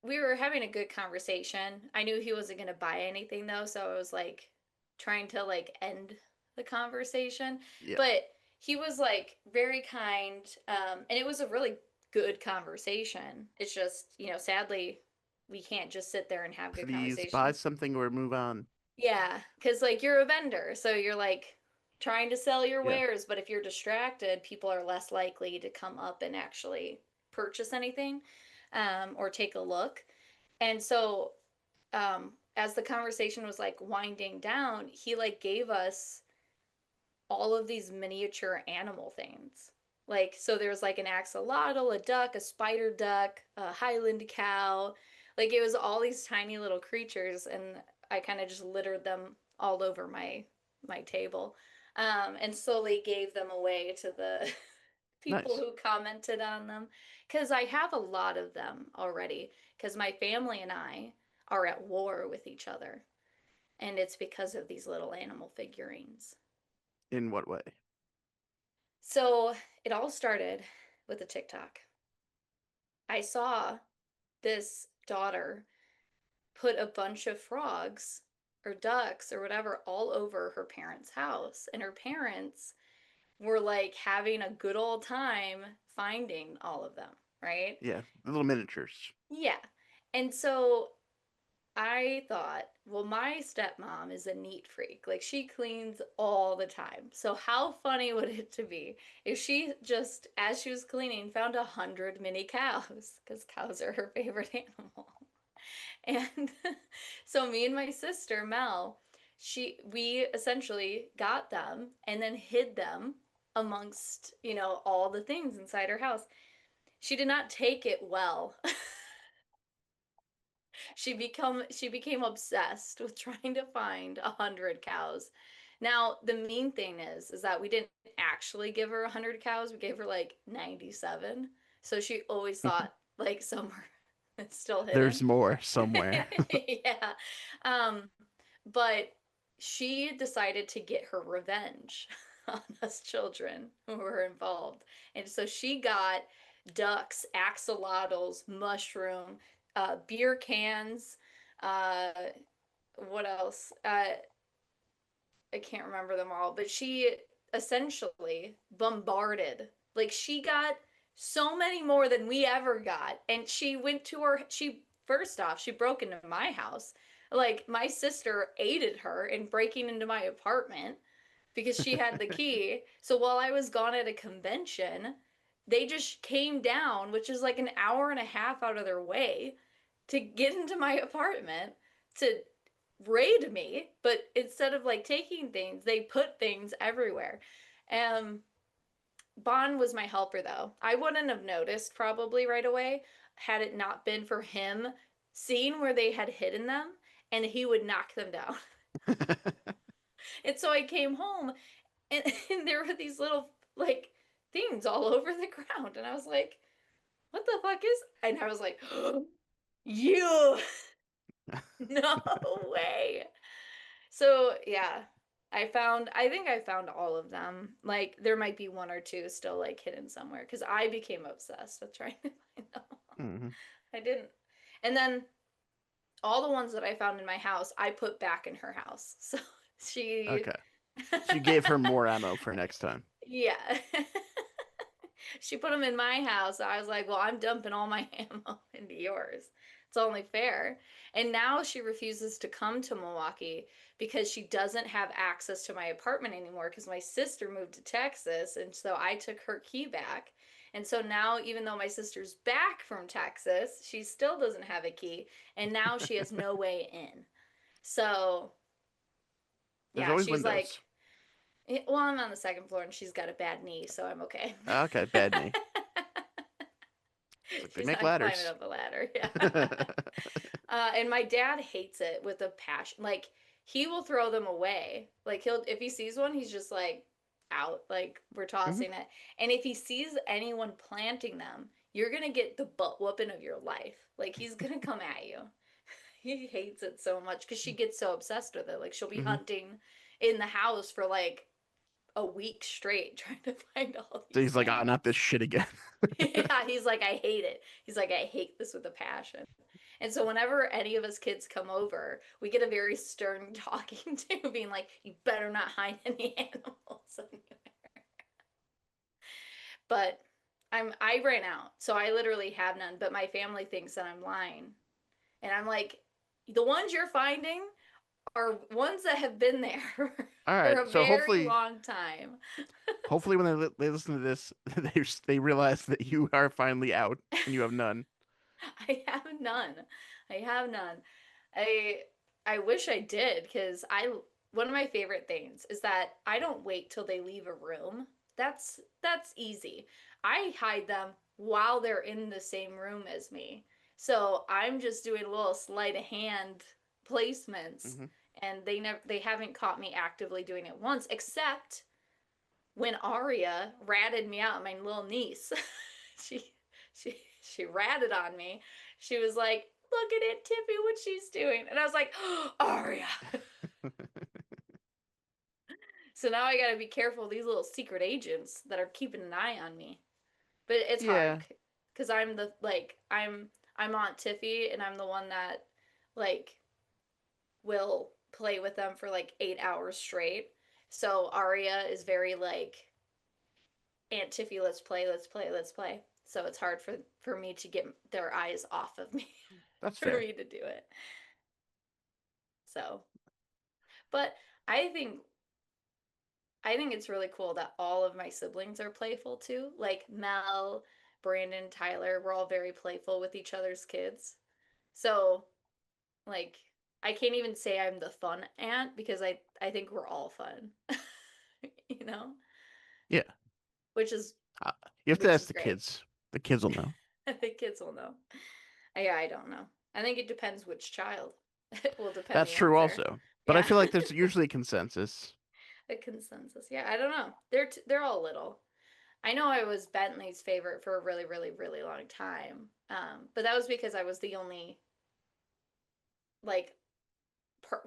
we were having a good conversation. I knew he wasn't going to buy anything though, so I was like trying to like end the conversation. Yeah. But he was like very kind, and it was a really good conversation. It's just, you know, sadly, we can't just sit there and have good Please buy conversations. something or move on. Yeah, because like you're a vendor, so you're like trying to sell your Yeah. wares, but if you're distracted, people are less likely to come up and actually purchase anything, or take a look. And so, as the conversation was like winding down, he like gave us all of these miniature animal things. Like, so there's like an axolotl, a duck, a spider duck, a Highland cow. Like, it was all these tiny little creatures, and I kind of just littered them all over my table, and slowly gave them away to the people Nice. who commented on them because I have a lot of them already because my family and I are at war with each other, and it's because of these little animal figurines. In what way? So it all started with a TikTok. I saw this daughter put a bunch of frogs or ducks or whatever all over her parents' house. And her parents were like having a good old time finding all of them, right? Yeah. The little miniatures. Yeah. And so I thought, well, my stepmom is a neat freak. Like she cleans all the time. So how funny would it to be if she just, as she was cleaning, found 100 mini cows? Because cows are her favorite animal. And so me and my sister Mel, we essentially got them and then hid them amongst, you know, all the things inside her house. She did not take it well. She became obsessed with trying to find 100 cows. Now the mean thing is that we didn't actually give her 100 cows. We gave her like 97. So she always thought like somewhere it's still There's hidden. more somewhere. Yeah. Um, but she decided to get her revenge on us children who were involved. And so she got ducks, axolotls, mushroom, beer cans, uh, what else? I can't remember them all, but she essentially bombarded. Like she got so many more than we ever got. And she went to her, she, first off, she broke into my house. Like my sister aided her in breaking into my apartment because she had the key. So while I was gone at a convention, they just came down, which is like an hour and a half out of their way to get into my apartment to raid me, but instead of like taking things, they put things everywhere. Um, Bond was my helper though. I wouldn't have noticed probably right away had it not been for him seeing where they had hidden them and he would knock them down. And so I came home and, and there were these little like things all over the ground and I was like, what the fuck is, and I was like, you, no way. So yeah, I think I found all of them. Like there might be one or two still like hidden somewhere because I became obsessed with trying to find them. Mhm. I didn't. And then all the ones that I found in my house, I put back in her house. So she Okay. So you gave her more ammo for next time. yeah. She put them in my house. I was like, well, I'm dumping all my ammo into yours. It's only fair. And now she refuses to come to Milwaukee because she doesn't have access to my apartment anymore because my sister moved to Texas. And so I took her key back. And so now, even though my sister's back from Texas, she still doesn't have a key. And now she has no way in. So, There's yeah, always she's windows. like, well, I'm on the second floor and she's got a bad knee, so I'm okay. Okay, bad knee. It's like they She's make not climbing ladders. up a ladder. Yeah. And my dad hates it with a passion. Like he will throw them away. Like he'll if he sees one, he's just like out. Like we're Mhm. tossing it. And if he sees anyone planting them, you're gonna get the butt whooping of your life. Like he's gonna come at you. He hates it so much because she gets so obsessed with it. Like she'll be Mhm. hunting in the house for like a week straight trying to find all So these he's like, "Ah, not things. this shit again." Yeah, he's like, I hate it. He's like, I hate this with a passion. And so whenever any of us kids come over, we get a very stern talking to, being like, you better not hide any animals. But I ran out, so I literally have none. But my family thinks that I'm lying, and I'm like, the ones you're finding are ones that have been there All for right. a So very hopefully, long time. hopefully when they listen to this, they realize that you are finally out and you have none. I have none. I have none. I I wish I did because I one of my favorite things is that I don't wait till they leave a room. That's easy. I hide them while they're in the same room as me. So I'm just doing little sleight of hand placements Hmm. and they haven't caught me actively doing it once except when Aria ratted me out, my little niece. she she ratted on me. She was like, "Look at it, Tippy, what she's doing," and I was like, oh, "Aria." So now I got to be careful of these little secret agents that are keeping an eye on me. But it's hard Yeah, because I'm the like I'm Aunt Tiffy, and I'm the one that like will play with them for like 8 hours straight. So Aria is very like Aunt Tiffy, let's play, let's play, let's play. So it's hard for me to get their eyes off of me that's for fair. me to do it. So, but I think I think it's really cool that all of my siblings are playful too. Like Mel, Brandon, Tyler, we're all very playful with each other's kids. So, like I can't even say I'm the fun aunt because I think we're all fun. you know, Yeah. which is Uh, you have to which ask is the great. kids. The kids will know. The kids will know. Yeah, I don't know. I think it depends which child. It will depend That's the true answer. also. But I Yeah, feel like there's usually a consensus. a consensus. Yeah, I don't know. They're all little. I know I was Bentley's favorite for a really, really, really long time. But that was because I was the only like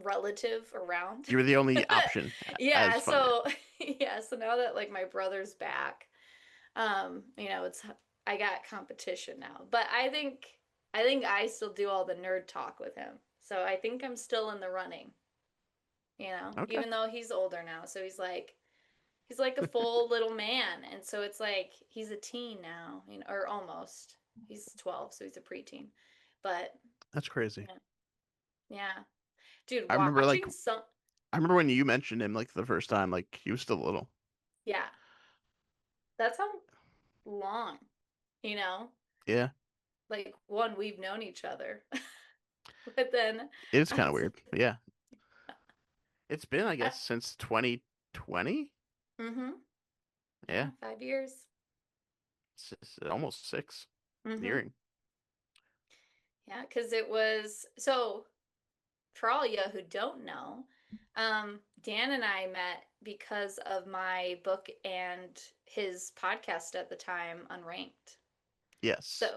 relative around. You were the only option as Yeah, fun. so yeah, so now that like my brother's back, it's I got competition now. But I think I still do all the nerd talk with him. So I think I'm still in the running, Okay. even though he's older now. So he's like a full little man. And so it's like he's a teen now, or almost. He's 12, so he's a preteen. But That's crazy. yeah, yeah. Dude, I remember like watching some I remember when you mentioned him like the first time, like he was still little. yeah, that's how long, you know? Yeah. Like one, we've known each other. But then It is kind of on weird. But yeah. It's been, I uh, guess, since 2020. mm-hmm. Yeah, Yeah, 5 years. it's almost 6. Mm-hmm. Nearing. Yeah, because it was so for all you who don't know, Dan and I met because of my book and his podcast at the time, Unranked. Yes. So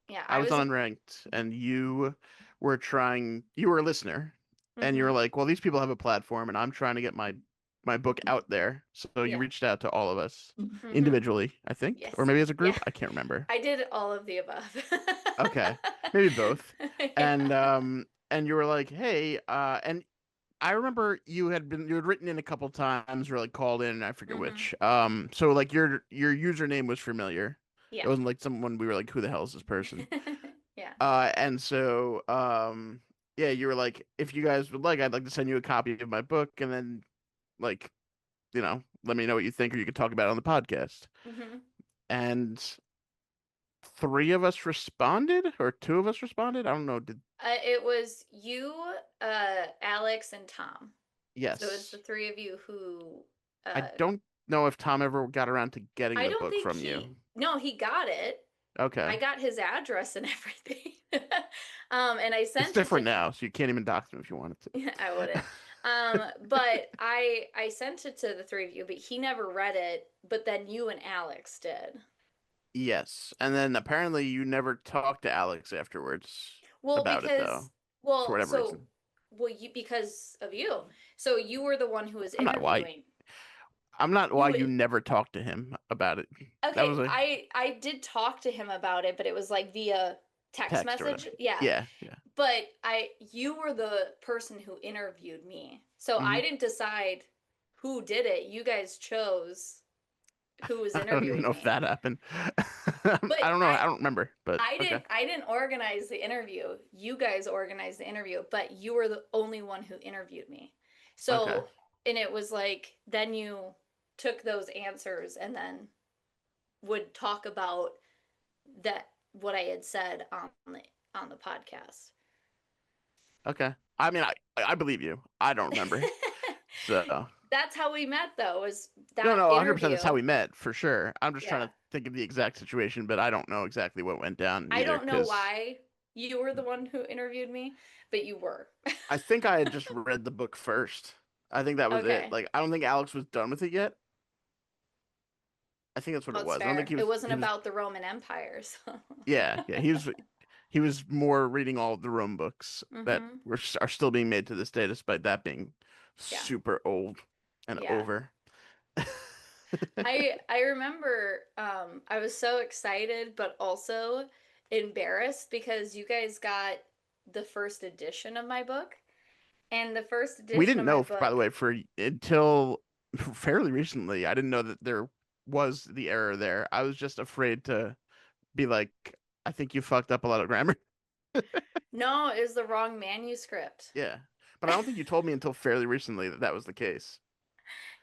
yeah, I I was was a on Unranked, and you were a listener, and you were mm-hmm. like, well, these people have a platform, and I'm trying to get my book out there. So you Yeah. reached out to all of us Mm-hmm. individually, I think, or Yes. maybe as a Yeah. group. I can't remember. I did all of the above. Okay, maybe both. And Yeah. you were like, hey, and I remember you had written in a couple times or like called in, I forget Mm-hmm. which. So like your username was familiar. It Yeah. wasn't like someone we were like, who the hell is this person? Yeah. And so yeah, you were like, if you guys would like, I'd like to send you a copy of my book, and then like, let me know what you think, or you could talk about it on the podcast. Mm-hmm. And 3 of us responded, or 2 of us responded. I don't know. Did It was you, Alex, and Tom. So it was the Yes. three of you who I uh, don't know if Tom ever got around to getting I the don't book think from you. no, he got it. I Okay. got his address and everything. And I It's sent it to different him. now, so you can't even dox him if you wanted to. I wouldn't. But I sent it to the three of you, but he never read it, but then you and Alex did. Yes. And then apparently you never talked to Alex afterwards Well, about it, because though, for well, whatever so reason. well you because of you. So you were the one who was I'm not why. interviewing. I'm not why You you never talked to him about it. That was Okay, a I did talk to him about it, but it was like via text text or message. whatever. Yeah. Yeah, yeah. But you were the person who interviewed me. So I Hmm. didn't decide who did it. You guys chose who was I don't even interviewing know if me. that happened. But I don't know. I don't remember, but okay. I didn't organize the interview. You guys organized the interview, but you were the only one who interviewed me. Okay. So, and it was like then you took those answers and then would talk about that what I had said on the podcast. Okay. I mean, I believe you. I don't remember. So, That's how we met though, was no, that no, 100% that's how interview. we met for sure. I'm just trying Yeah. to think of the exact situation, but I don't know exactly what went down I either don't know because why you were the one who interviewed me, but you were. I think I had just read the book first. I think that was it. Okay. Like, I don't think Alex was done with it yet. I think that's what it That's was. I don't think fair. It wasn't about the Roman Empire, so. yeah, yeah, he was more reading all of the Rome books that Mm-hmm. are still being made to this day, despite that being Yeah. super old and Yeah. over. I remember I was so excited but also embarrassed because you guys got the first edition of my book. And the first We edition didn't of my know, by the book, way, for until fairly recently. I didn't know that there was the error there. I was just afraid to be like, I think you fucked up a lot of grammar. no, it was the wrong manuscript. Yeah, but I don't think you told me until fairly recently that that was the case.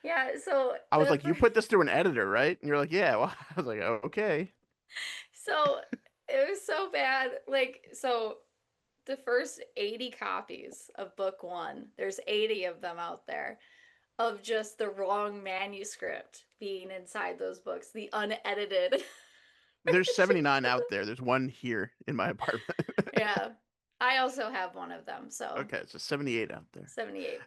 Yeah, so I was like, you put this through an editor, right? And you're like, yeah. Well, I was like, oh, okay. so it was so bad. Like, so the first 80 copies of book one, there's 80 of them out there, of just the wrong manuscript being inside those books, the unedited There's version. 79 out there. There's one here in my apartment. Yeah. I also have one of them, so Okay, so 78 out there. 78.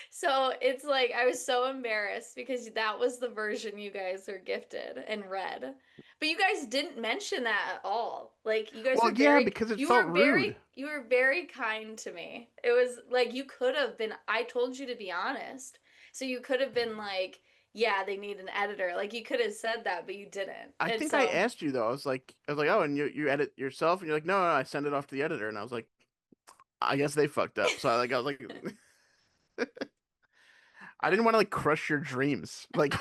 So it's like I was so embarrassed because that was the version you guys were gifted and read. But you guys didn't mention that at all. Like you guys Well, were yeah, because it felt rude. you were very kind to me. It was like you could have been I told you to be honest. So you could have been like, yeah, they need an editor. Like you could have said that, but you didn't. I And think I so asked you though. I was like, oh, and you edit yourself, and you're like, no, no, I send it off to the editor, and I was like, I guess they fucked up. So I was like, I didn't want to like crush your dreams, like,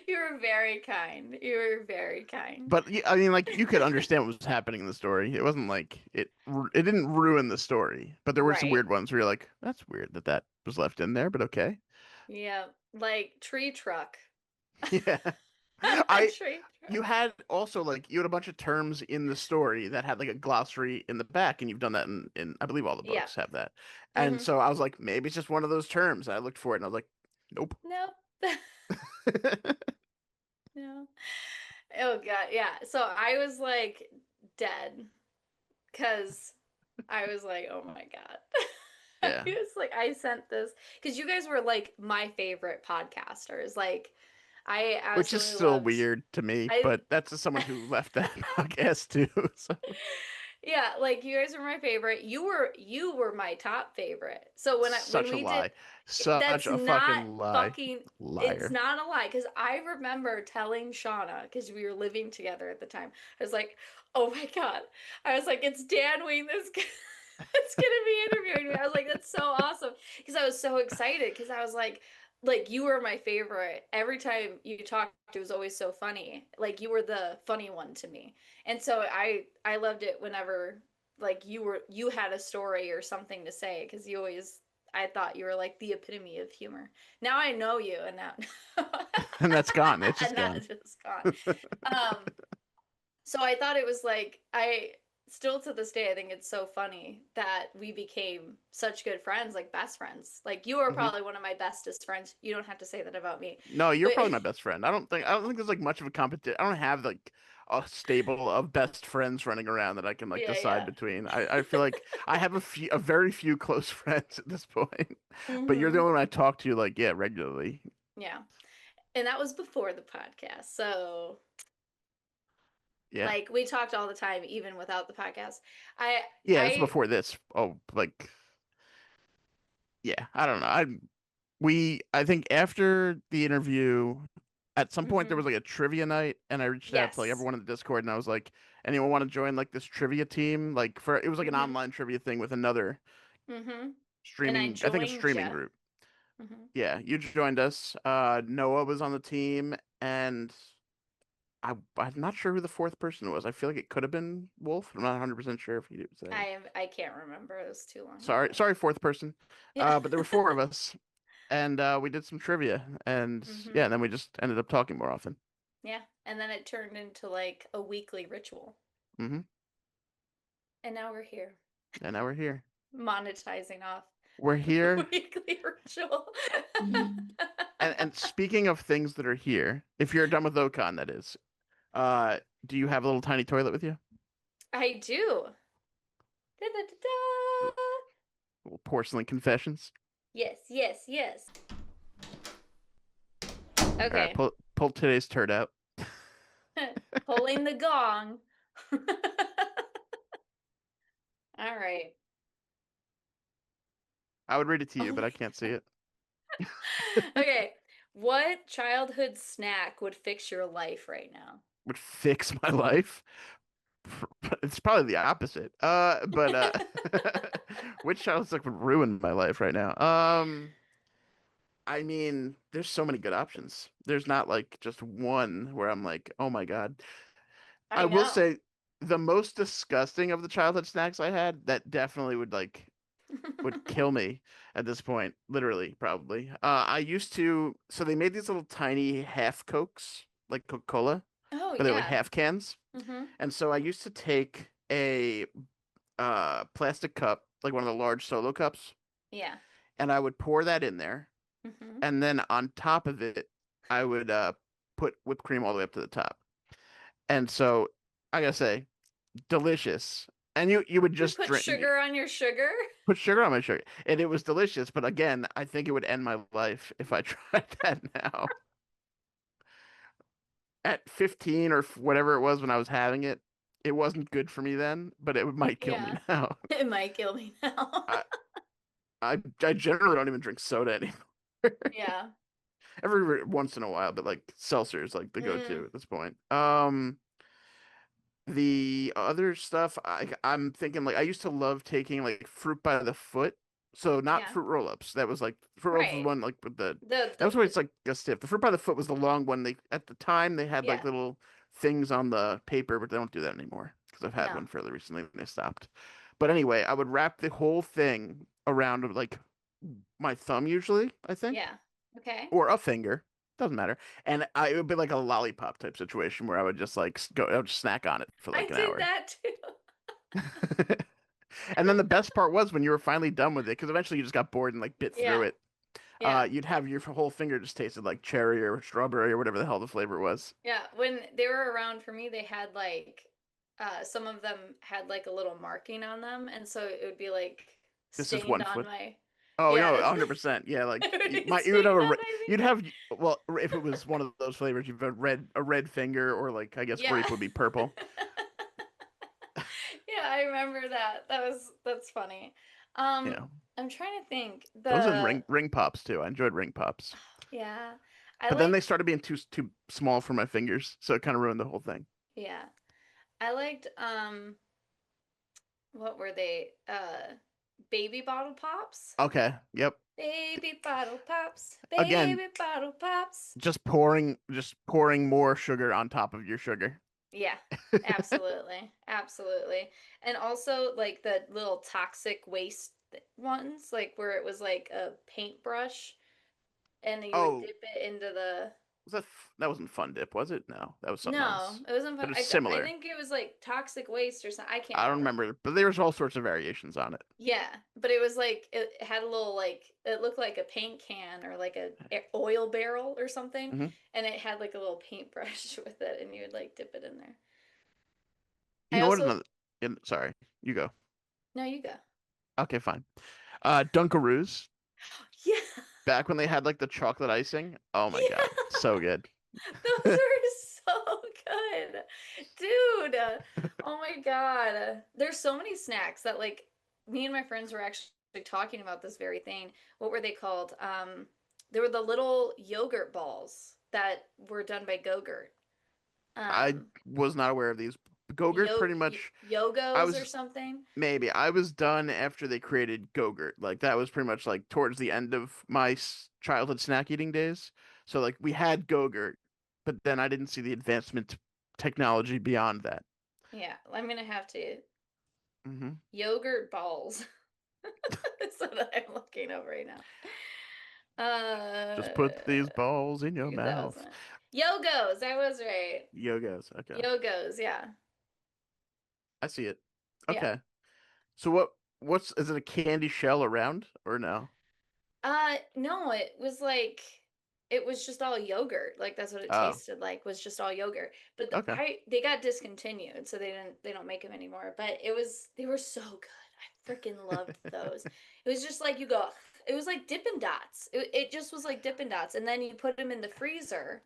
you were very kind. You were very kind. but I mean, like, you could understand what was happening in the story. It wasn't like it didn't ruin the story, but there were some Right. weird ones where you're like, that's weird that that was left in there, but okay. Yeah, like tree truck. Yeah. I Tree You truck. had also like you had a bunch of terms in the story that had like a glossary in the back, and you've done that in I believe all the Yeah. books have that. And Hmm. so I was like, maybe it's just one of those terms. I looked for it and I was like, Nope. No. No. Oh God, yeah. So I was like dead because I was like, oh my God. I Yeah. was like, I sent this because you guys were like my favorite podcasters. Like, I Which is absolutely still loved. weird to me, I but that's as someone who left that podcast too. So Yeah, like you guys were my favorite. You were my top favorite. So when such a we did lie. Such that's a not fucking lie. fucking it's Liar. not a lie because I remember telling Shauna because we were living together at the time. I was like, "Oh my God." I was like, "It's Dan Wing this it's gonna be interviewing me." I was like, "That's so awesome." Because I was so excited because I was like you were my favorite. Every time you talked, it was always so funny. Like you were the funny one to me. And so I loved it whenever like you had a story or something to say because you always I thought you were like the epitome of humor. Now I know you and now And that's gone. It's just and that gone. is just gone. Um so I thought it was like I still to this day I think it's so funny that we became such good friends, like best friends. Like you are Hmm. probably one of my bestest friends. You don't have to say that about me. No, you're But probably my best friend. I don't think there's like much of a competition. I don't have like a stable of best friends running around that I can like yeah, decide yeah. between. I feel like I have a very few close friends at this point. But you're the Mhm. only one I talk to like, yeah, regularly. Yeah. And that was before the podcast. So Yeah. like we talked all the time even without the podcast. I Yeah, it's I before this. Oh, like yeah, I don't know. I think after the interview, at some point there was mhm. like a trivia night, and I reached out to like Yes. everyone in the Discord, and I was like, anyone want to join like this trivia team? Like for it was like an Mhm. online trivia thing with another Mhm. And I streaming, I think a joined streaming you. group. Mhm. Yeah, you joined us. Noah was on the team, and I'm not sure who the fourth person was. I feel like it could have been Wolf. I'm not 100% sure if he was there. I can't remember. It was too long Sorry, ago. sorry, fourth person. Yeah. But there were four of us, and we did some trivia, and yeah, mhm. and then we just ended up talking more often. Yeah. And then it turned into like a weekly ritual. Hmm. And now we're here And now we're here. monetizing off We're the here. weekly ritual. And speaking of things that are here, if you're done with Ocon, that is, uh, do you have a little tiny toilet with you? I do. Da-da-da-da. Little porcelain confessions. Yes, yes, yes. All right, Okay. pull today's turd out. Pulling the gong. All right. I would read it to you, Oh but my I can't see God. it. Okay. What childhood snack would fix your life right now? Would fix my life. It's probably the opposite. But which child's like would ruin my life right now? I mean, there's so many good options. There's not like just one where I'm like, oh my God. I I will know. say the most disgusting of the childhood snacks I had that definitely would kill me at this point, literally, probably. I used to, so they made these little tiny half Cokes, like Coca-Cola, Oh, but they're like yeah. half cans. Mm-hmm. And so I used to take a plastic cup, like one of the large solo cups, Yeah. and I would pour that in there, Mm-hmm. and then on top of it, I would put whipped cream all the way up to the top. And so I gotta say, delicious. And you would You just put drink sugar on your sugar? put sugar on my sugar, and it was delicious. But again, I think it would end my life if I tried that now. At 15 or whatever it was when I was having it, it wasn't good for me then, but it might kill me Yeah. now. It might kill me now. I I generally don't even drink soda anymore. Yeah. Every once in a while, but like seltzer is like the go-to Mm, at this point. The other stuff, I'm thinking like I used to love taking like fruit by the foot. So not yeah. fruit roll-ups. That was like fruit roll-ups was Right. one like with the that was where The it's like a stiff. The fruit by the foot was the long one. They at the time they had like yeah. little things on the paper, but they don't do that anymore because I've had one No. fairly recently and they stopped. But anyway, I would wrap the whole thing around like my thumb usually, I think, Yeah. Okay. or a finger. Doesn't matter. And it would be like a lollipop type situation where I would just like I would just snack on it for like I an did hour. that too. And then the best part was when you were finally done with it, because eventually you just got bored and like bit through Yeah. it. Yeah. you'd have your whole finger just tasted like cherry or strawberry or whatever the hell the flavor was. Yeah, when they were around for me, they had like some of them had like a little marking on them, and so it would be like This is stained one on foot. my Oh, no, yeah, 100%. Yeah, it like would be you would have stained on my you'd finger. have well, if it was one of those flavors, you've got a red finger or like I guess Yeah. grape would be purple. Yeah, I remember that. That's funny. Um, Yeah. I'm trying to think. Those and The ring pops too. I enjoyed ring pops. yeah. I But then they liked started being too small for my fingers, so it kind of ruined the whole thing. yeah. I liked what were they? Baby bottle pops? Okay. Yep. Baby bottle pops. Again, Baby bottle pops. just pouring more sugar on top of your sugar. Yeah, absolutely. Absolutely. And also like the little toxic waste ones, like where it was like a paintbrush and you would Oh, dip it into the that wasn't Fun Dip, was it? No, that was something no, else. it wasn't But fun. it's I similar. think it was like toxic waste or something. I can't I don't remember. remember, but there was all sorts of variations on it. Yeah, but it was like it had a little like it looked like a paint can or like a oil barrel or something, Hmm. and it had like a little paintbrush with it, and you would like dip it in there. You I know what? also Another. Sorry, you go. no, you go. Okay, fine. Dunkaroos. Yeah, Back when they had like the chocolate icing. Oh my God, yeah. so good. Those are so good. Dude. Oh my God. There's so many snacks that like me and my friends were actually talking about this very thing. What were they called? There were the little yogurt balls that were done by Go-Gurt. I Um, was not aware of these. Go-Gurt pretty much. I Yogos or was something. maybe I was done after they created Go-Gurt. Like that was pretty much like towards the end of my childhood snack eating days. So like we had Go-Gurt, but then I didn't see the advancement technology beyond that. Yeah, I'm gonna have to Hmm. yogurt balls. That's what I'm looking up right now. Just put these balls in your That was mouth. it. Yogos, I was right. Yogos. Okay. Yogos, yeah. I see it. Yeah. Okay. So what's is it a candy shell around or no? No, it was like it was just all yogurt. Like that's what it Oh, tasted like was just all yogurt. But okay. they got discontinued, so they don't make them anymore. But they were so good. I freaking loved those. It was just like you go it was like Dippin' Dots. It just was like Dippin' Dots and then you put them in the freezer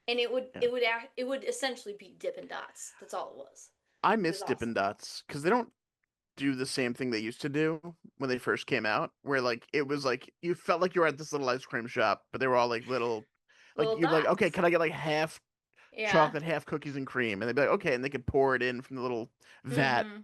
and Yeah. it would essentially be Dippin' Dots. That's all it was. I It was miss Dippin' awesome. Dots because they don't do the same thing they used to do when they first came out, where like it was like you felt like you were at this little ice cream shop, but they were all like little, like Little you'd be like, okay, dots. can I get like half Yeah. chocolate, half cookies and cream? And they'd be like, okay, and they could pour it in from the little vat. Mm-hmm.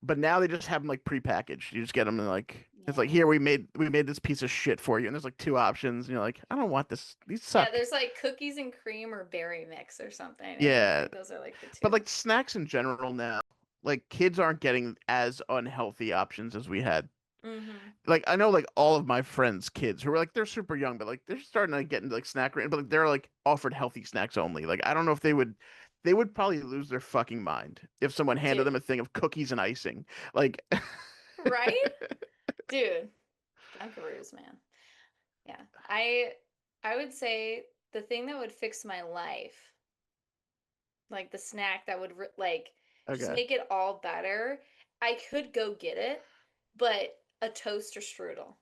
But now they just have them like prepackaged. You just get them and like it's like Yeah. here we made this piece of shit for you, and there's like two options, and you're like, I don't want this. These Yeah, suck. there's like cookies and cream or berry mix or something. I think Yeah, like those are like the but two. like snacks in general now, like kids aren't getting as unhealthy options as we had. Mm-hmm. Like I know like all of my friends' kids who are like they're super young, but like they're starting to get into like snack range, but like they're like offered healthy snacks only. Like I don't know if they would probably lose their fucking mind if someone handed them Dude, a thing of cookies and icing. Like right? Dude, Dunkaroos, man. Yeah. I would say the thing that would fix my life, like the snack that would like just okay. make it all better. I could go get it, but a toaster strudel.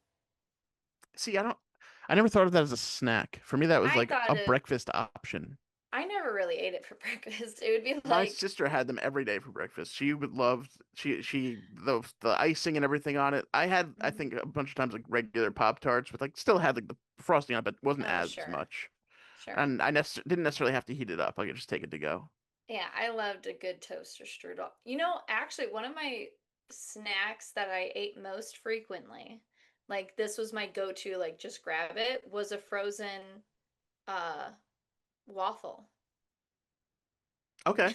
See, I never thought of that as a snack. For me that was I like thought a it breakfast option. I never really ate it for breakfast. It would be My like, sister had them every day for breakfast. She would love she the icing and everything on it. I had I mhm. think a bunch of times like regular Pop Tarts, but like still had like the frosting on it, but wasn't Oh, as sure. much. Sure. And didn't necessarily have to heat it up. I could just take it to go. Yeah, I loved a good toaster strudel. You know, actually, one of my snacks that I ate most frequently, like this was my go-to, like just grab it, was a frozen uh waffle. Okay.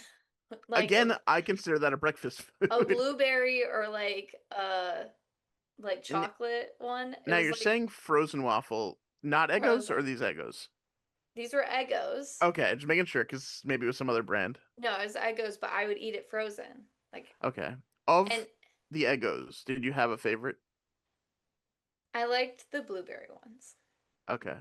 Like Again, I consider that a breakfast a food. blueberry or like And chocolate one. It now was you're like saying frozen waffle, not Eggos or frozen. these Eggos? These were Eggos. Okay, just making sure because maybe it was some other brand. No, it was Eggos, but I would eat it frozen. Like Okay. and Of the Eggos, did you have a favorite? I liked the blueberry ones. Okay.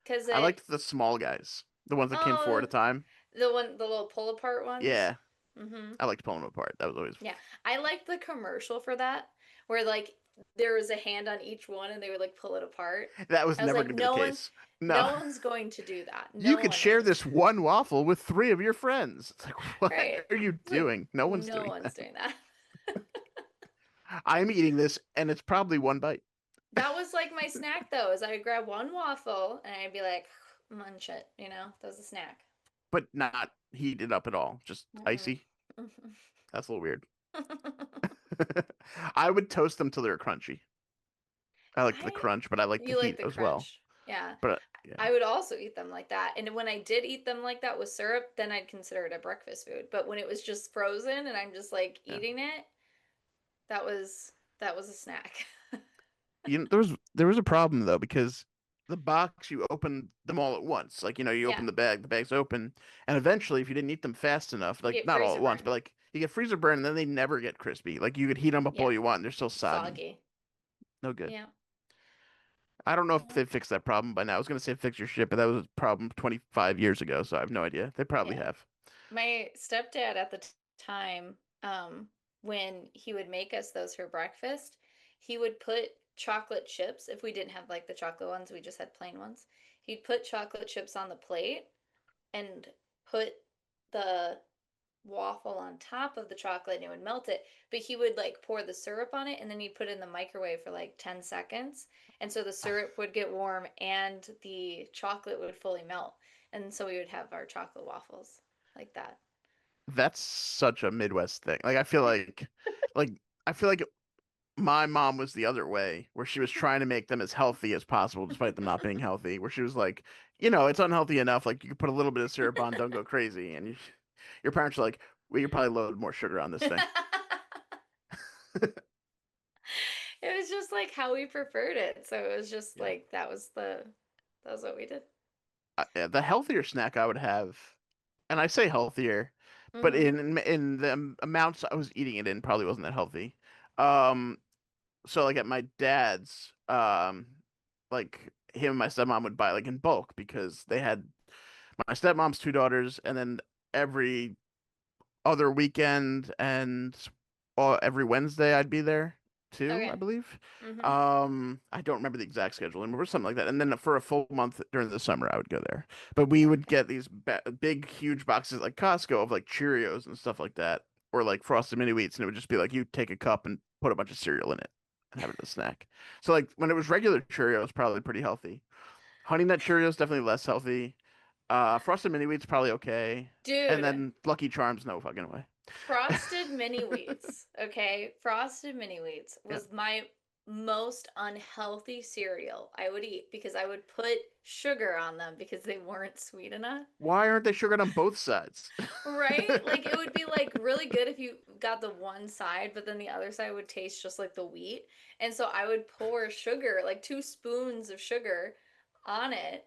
Because I it, liked the small guys, the ones that came four at a oh, time. the little pull apart ones. Yeah, Mm-hmm. I liked pulling them apart. That was always Yeah, I liked the commercial for that, where like there was a hand on each one and they would like pull it apart. that was I was never like, going to be the case. No. no one's going to do that. You No could one share is. this one waffle with three of your friends. It's like, what Right. are you It's like doing? No one's no doing one's that. doing that. I'm eating this, and it's probably one bite, That was like my snack though, is I would grab one waffle and I'd be like, munch it, you know? That was a snack. but not heated up at all. Just Mm-mm. icy. That's a little weird. I would toast them till they're crunchy. I like the I crunch, but I like the You like heat the as well. crunch. Yeah. But yeah, I would also eat them like that. And when I did eat them like that with syrup, then I'd consider it a breakfast food. But when it was just frozen and I'm just like yeah. eating it, that was that was a snack. There was a problem though because the box you open them all at once. Like you Yeah. open the bag's open, and eventually, if you didn't eat them fast enough, You like get not all freezer at once, but burn. like you get freezer burn, and then they never get crispy. Like you could heat them up all Yeah. you want, and they're still soggy. Soggy. No good. Yeah. I don't know if Yeah. they fixed that problem by now. I was gonna say fix your shit, but that was a problem 25 years ago, so I have no idea. They probably Yeah. have. My stepdad at the time, when he would make us those for breakfast, he would put chocolate chips. If we didn't have like the chocolate ones, we just had plain ones. He'd put chocolate chips on the plate and put the waffle on top of the chocolate and it would melt it. But he would like pour the syrup on it and then he'd put it in the microwave for like 10 seconds. And so the syrup would get warm and the chocolate would fully melt. And so we would have our chocolate waffles like that. That's such a Midwest thing. Like I feel like my mom was the other way, where she was trying to make them as healthy as possible, despite them not being healthy. Where she was like, it's unhealthy enough. Like you can put a little bit of syrup on, don't go crazy. And your parents are like, well, you probably load more sugar on this thing. It was just like how we preferred it. So it was just Yeah. like that was what we did. Yeah, the healthier snack I would have, and I say healthier, but Mm-hmm. in the amounts I was eating it in probably wasn't that healthy. Um, so like at my dad's, like him and my stepmom would buy like in bulk because they had my stepmom's two daughters, and then every other weekend and every Wednesday I'd be there too, I Okay. believe. Mm-hmm. I don't remember the exact schedule, and something like that. And then for a full month during the summer, I would go there. But we would Okay. get these big, huge boxes like Costco of like Cheerios and stuff like that, or like Frosted Mini Wheats, and it would just be like you take a cup and put a bunch of cereal in it and have it as a snack. So like when it was regular Cheerios, probably pretty healthy. Honey Nut Cheerios definitely less healthy. Frosted Mini Wheats probably okay, and Dude, then Lucky Charms, no fucking way. Frosted Mini Wheats, okay? Frosted Mini Wheats Yeah. was my most unhealthy cereal I would eat because I would put sugar on them because they weren't sweet enough. Why aren't they sugared on both sides? Right? Like it would be like really good if you got the one side, but then the other side would taste just like the wheat. And so I would pour sugar, like 2 spoons of sugar on it,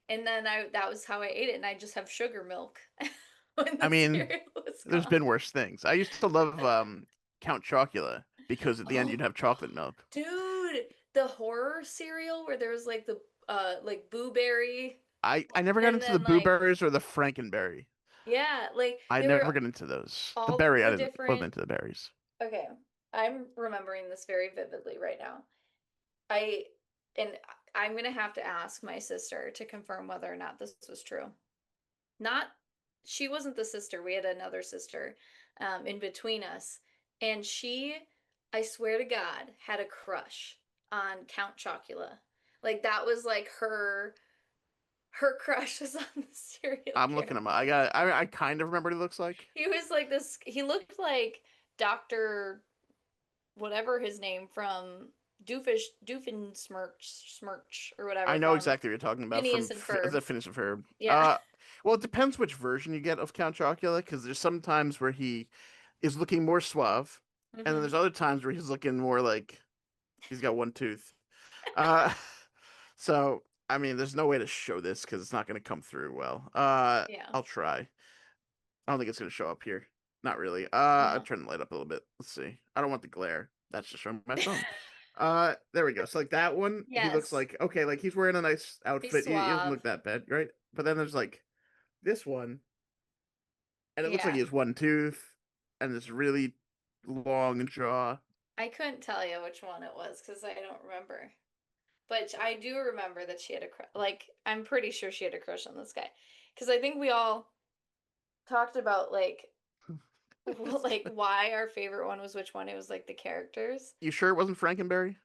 and then I that was how I ate it, and I just have sugar milk when I the mean, cereal was there's gone. been worse things. I used to love Count Chocula because at the end you'd Oh, have chocolate milk. dude, the horror cereal where there was like the like Boo Berry I never got and into the then Boo like Berries or the Frankenberry. yeah, like I they were never got into those. The all berry, I the didn't wasn't different. into the berries. Okay, I'm remembering this very vividly right now. I and I'm gonna have to ask my sister to confirm whether or not this was true. Not She wasn't the sister. We had another sister in between us, and she, I swear to God, had a crush on Count Chocula. Like that was like her crush was on the serial I'm looking him up. character. I kind of remember what he looks like. He was like this. He looked like Doctor whatever his name from Doofensmirch or I whatever know from exactly what you're talking about Phineas from and the Ferb. Finish of Herb. Yeah. Well, it depends which version you get of Count Chocula, because there's some times where he is looking more suave, and then Hmm. there's other times where he's looking more like he's got one tooth. Uh, so I mean, there's no way to show this because it's not going to come through well. Yeah. I'll try. I don't think it's going to show up here. Not really. I'll No. turn the light up a little bit. Let's see. I don't want the glare. That's just from my phone. There we go. So like that one, he looks Yes. like okay, like he's wearing a nice He's outfit. He doesn't suave. look that bad, right? But then there's like this one, and it looks like he Yeah. has one tooth and this really long jaw. I couldn't tell you which one it was because I don't remember. But I do remember that she had a like I'm pretty sure she had a crush on this guy because I think we all talked about like This like guy. why our favorite one was which one. It was like the characters. You sure it wasn't Frankenberry?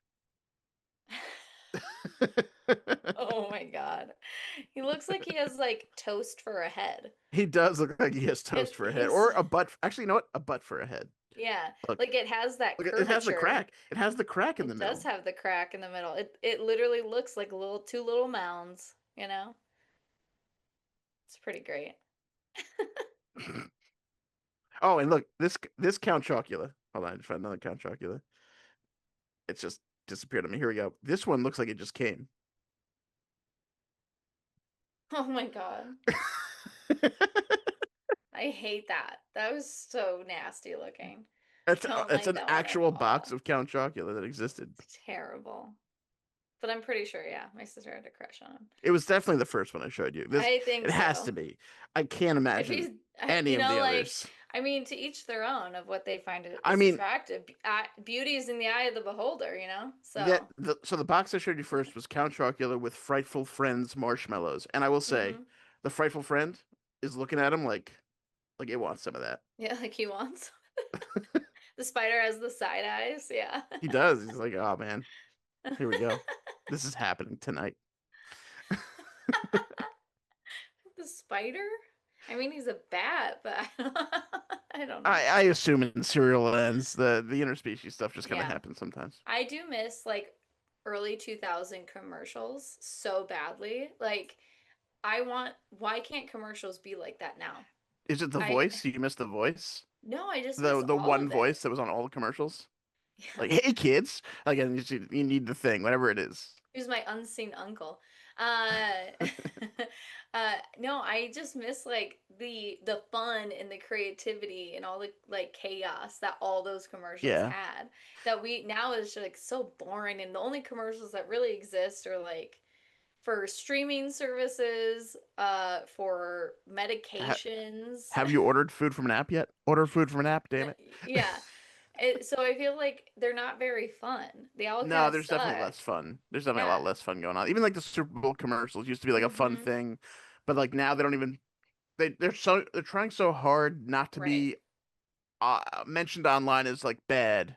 Oh my God. He looks like he has like toast for a head. He does look like he has toast It for a head, he's or a butt. Actually, you know what? A butt for a head. yeah, Look, like it has that look, it has the curvature. crack. It has the crack in the It does middle. have the crack in the middle. It literally looks like little two little mounds, you know? It's pretty great. Oh, and look, this Count Chocula. Hold on, I just found another Count Chocula. It's just disappeared on me. Here we go. This one looks like it just came. Oh my God. I hate that. That was so nasty looking. It's Don't it's like an that one at actual box all. of Count Chocula that existed. It's terrible. But I'm pretty sure, yeah, my sister had a crush on him. It was definitely the first one I showed you. This I think it has so. to be. I can't If imagine he's, any you of know, the like, others. I mean, to each their own of what they find I is mean, attractive. Beauty is in the eye of the beholder, you know? that So, so the box I showed you first was Count Chocula with Frightful Friends marshmallows, and I will say, hmm. the Frightful Friend is looking at him like it wants some of that. Yeah, like he wants. The spider has the side eyes. Yeah. He does. He's like, oh man, here we go. This is happening tonight. The spider? I mean, he's a bat, but I don't know. I assume in serial ends the interspecies stuff just kind of Yeah. happens sometimes. I do miss like early 2000 commercials so badly. Like, why can't commercials be like that now? Is it the I, voice? You missed the voice? no, I just miss The all one of voice it. that was on all the commercials? Yeah. Like, hey kids, like, and you need the thing, whatever it is. Who's my unseen uncle? Uh, no, I just miss like the fun and the creativity and all the like chaos that all those commercials Yeah. had. That we now is like so boring, and the only commercials that really exist are like for streaming services, for Ha medications. have you ordered food from an app yet? Order food from an app, damn it. Yeah. So I feel like they're not very fun. They all kind No, of there's definitely suck. less fun. There's definitely a lot Yeah. less fun going on. Even like the Super Bowl commercials used to be like a fun Mm-hmm. thing, but like now they don't even they're trying so hard not to Right. be mentioned online as like bad,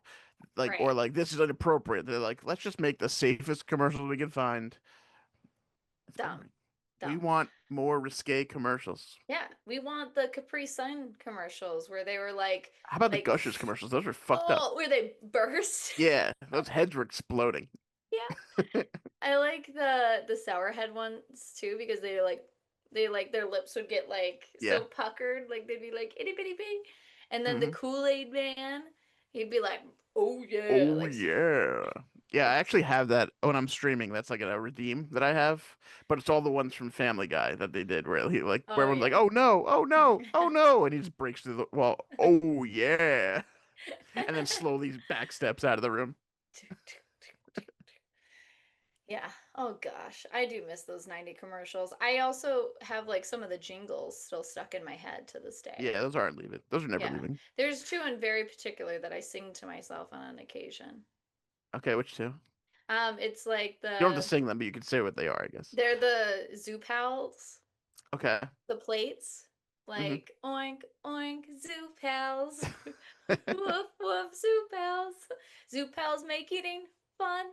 like or Right. like this is inappropriate. They're like, let's just make the safest commercials we can find. It's Dumb. boring. We Dumb. want more risque commercials. Yeah. We want the Capri Sun commercials where they were How about the like, Gushers commercials? Those are fucked up. oh, where they burst. Yeah, those heads were exploding. Yeah. I like the Sour Head ones too because they like their lips would get like so Yeah. puckered, like they'd be like itty bitty bitty. And then the Hmm. Kool-Aid man, he'd be like, oh yeah, Oh like yeah. Yeah, I like actually have that when I'm streaming. That's like a redeem that I have, but it's all the ones from Family Guy that they did where he like where oh everyone's like, yeah. "Oh no, oh no, oh no," and he just breaks through the wall. Oh yeah, and then slowly back steps out of the room. Yeah. Oh gosh, I do miss those 90 commercials. I also have like some of the jingles still stuck in my head to this day. Yeah, those aren't leaving. Those are never Yeah. leaving. There's two in very particular that I sing to myself on an occasion. Okay, which two? It's like You don't have to sing them, but you can say what they are, I guess. they're the Zoo Pals, Okay. the plates. Hmm. Like oink oink Zoo Pals. Woof woof Zoo Pals. Zoo Pals make eating fun.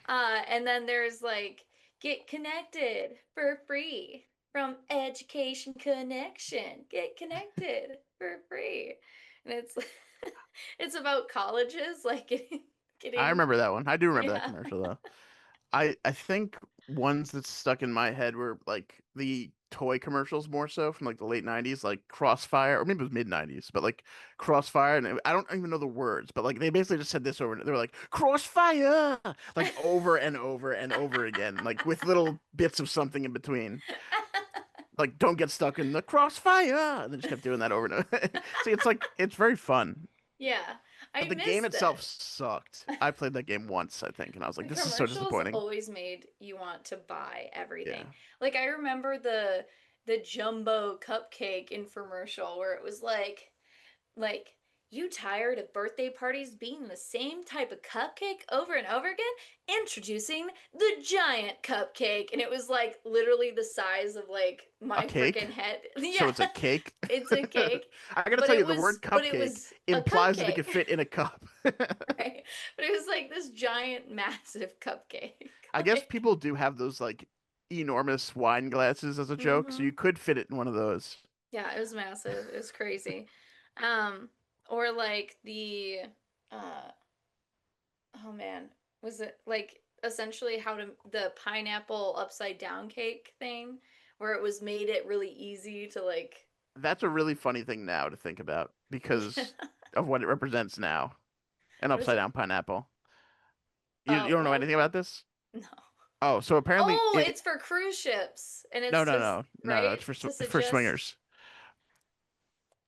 And then there's like get connected for free from Education Connection. Get connected for free. And it's it's about colleges like I getting remember that one. I do remember that yeah. commercial though. I think ones that stuck in my head were like the toy commercials more so from like the late 90s, like Crossfire, or maybe it was mid 90s, but like Crossfire, and I don't even know the words, but like they basically just said this over, they were like Crossfire, like over and over and over again, like with little bits of something in between. Like don't get stuck in the crossfire, and they just kept doing that over and over. See, it's like it's very fun. Yeah. I But the game missed itself it. sucked. I played that game once, I think, and I was like, The this is so commercials disappointing. always made you want to buy everything. Yeah. Like I remember the jumbo cupcake infomercial where it was like, you tired of birthday parties being the same type of cupcake over and over again? Introducing the giant cupcake. And it was like literally the size of like A my freaking cake? head. So Yeah, it's a cake? it's a cake, I gotta tell you, the word but it cupcake was a implies that it could cupcake, fit in a cup. right? But it was like this giant, massive cupcake. I guess Like, people do have those like enormous wine glasses as a joke, so you mm-hmm. could fit it in one of those. Yeah, it was massive. It was crazy. Um, or like uh oh man, was it like essentially how to the pineapple upside down cake thing where it was made it really easy to like That's a really funny thing now to think about yeah. because of what it represents now. An What is upside it? down pineapple. You Oh, don't know well, anything about this? no. Oh, so apparently Oh, it it's for cruise ships and no it's no just no no no it's right to for suggest. swingers.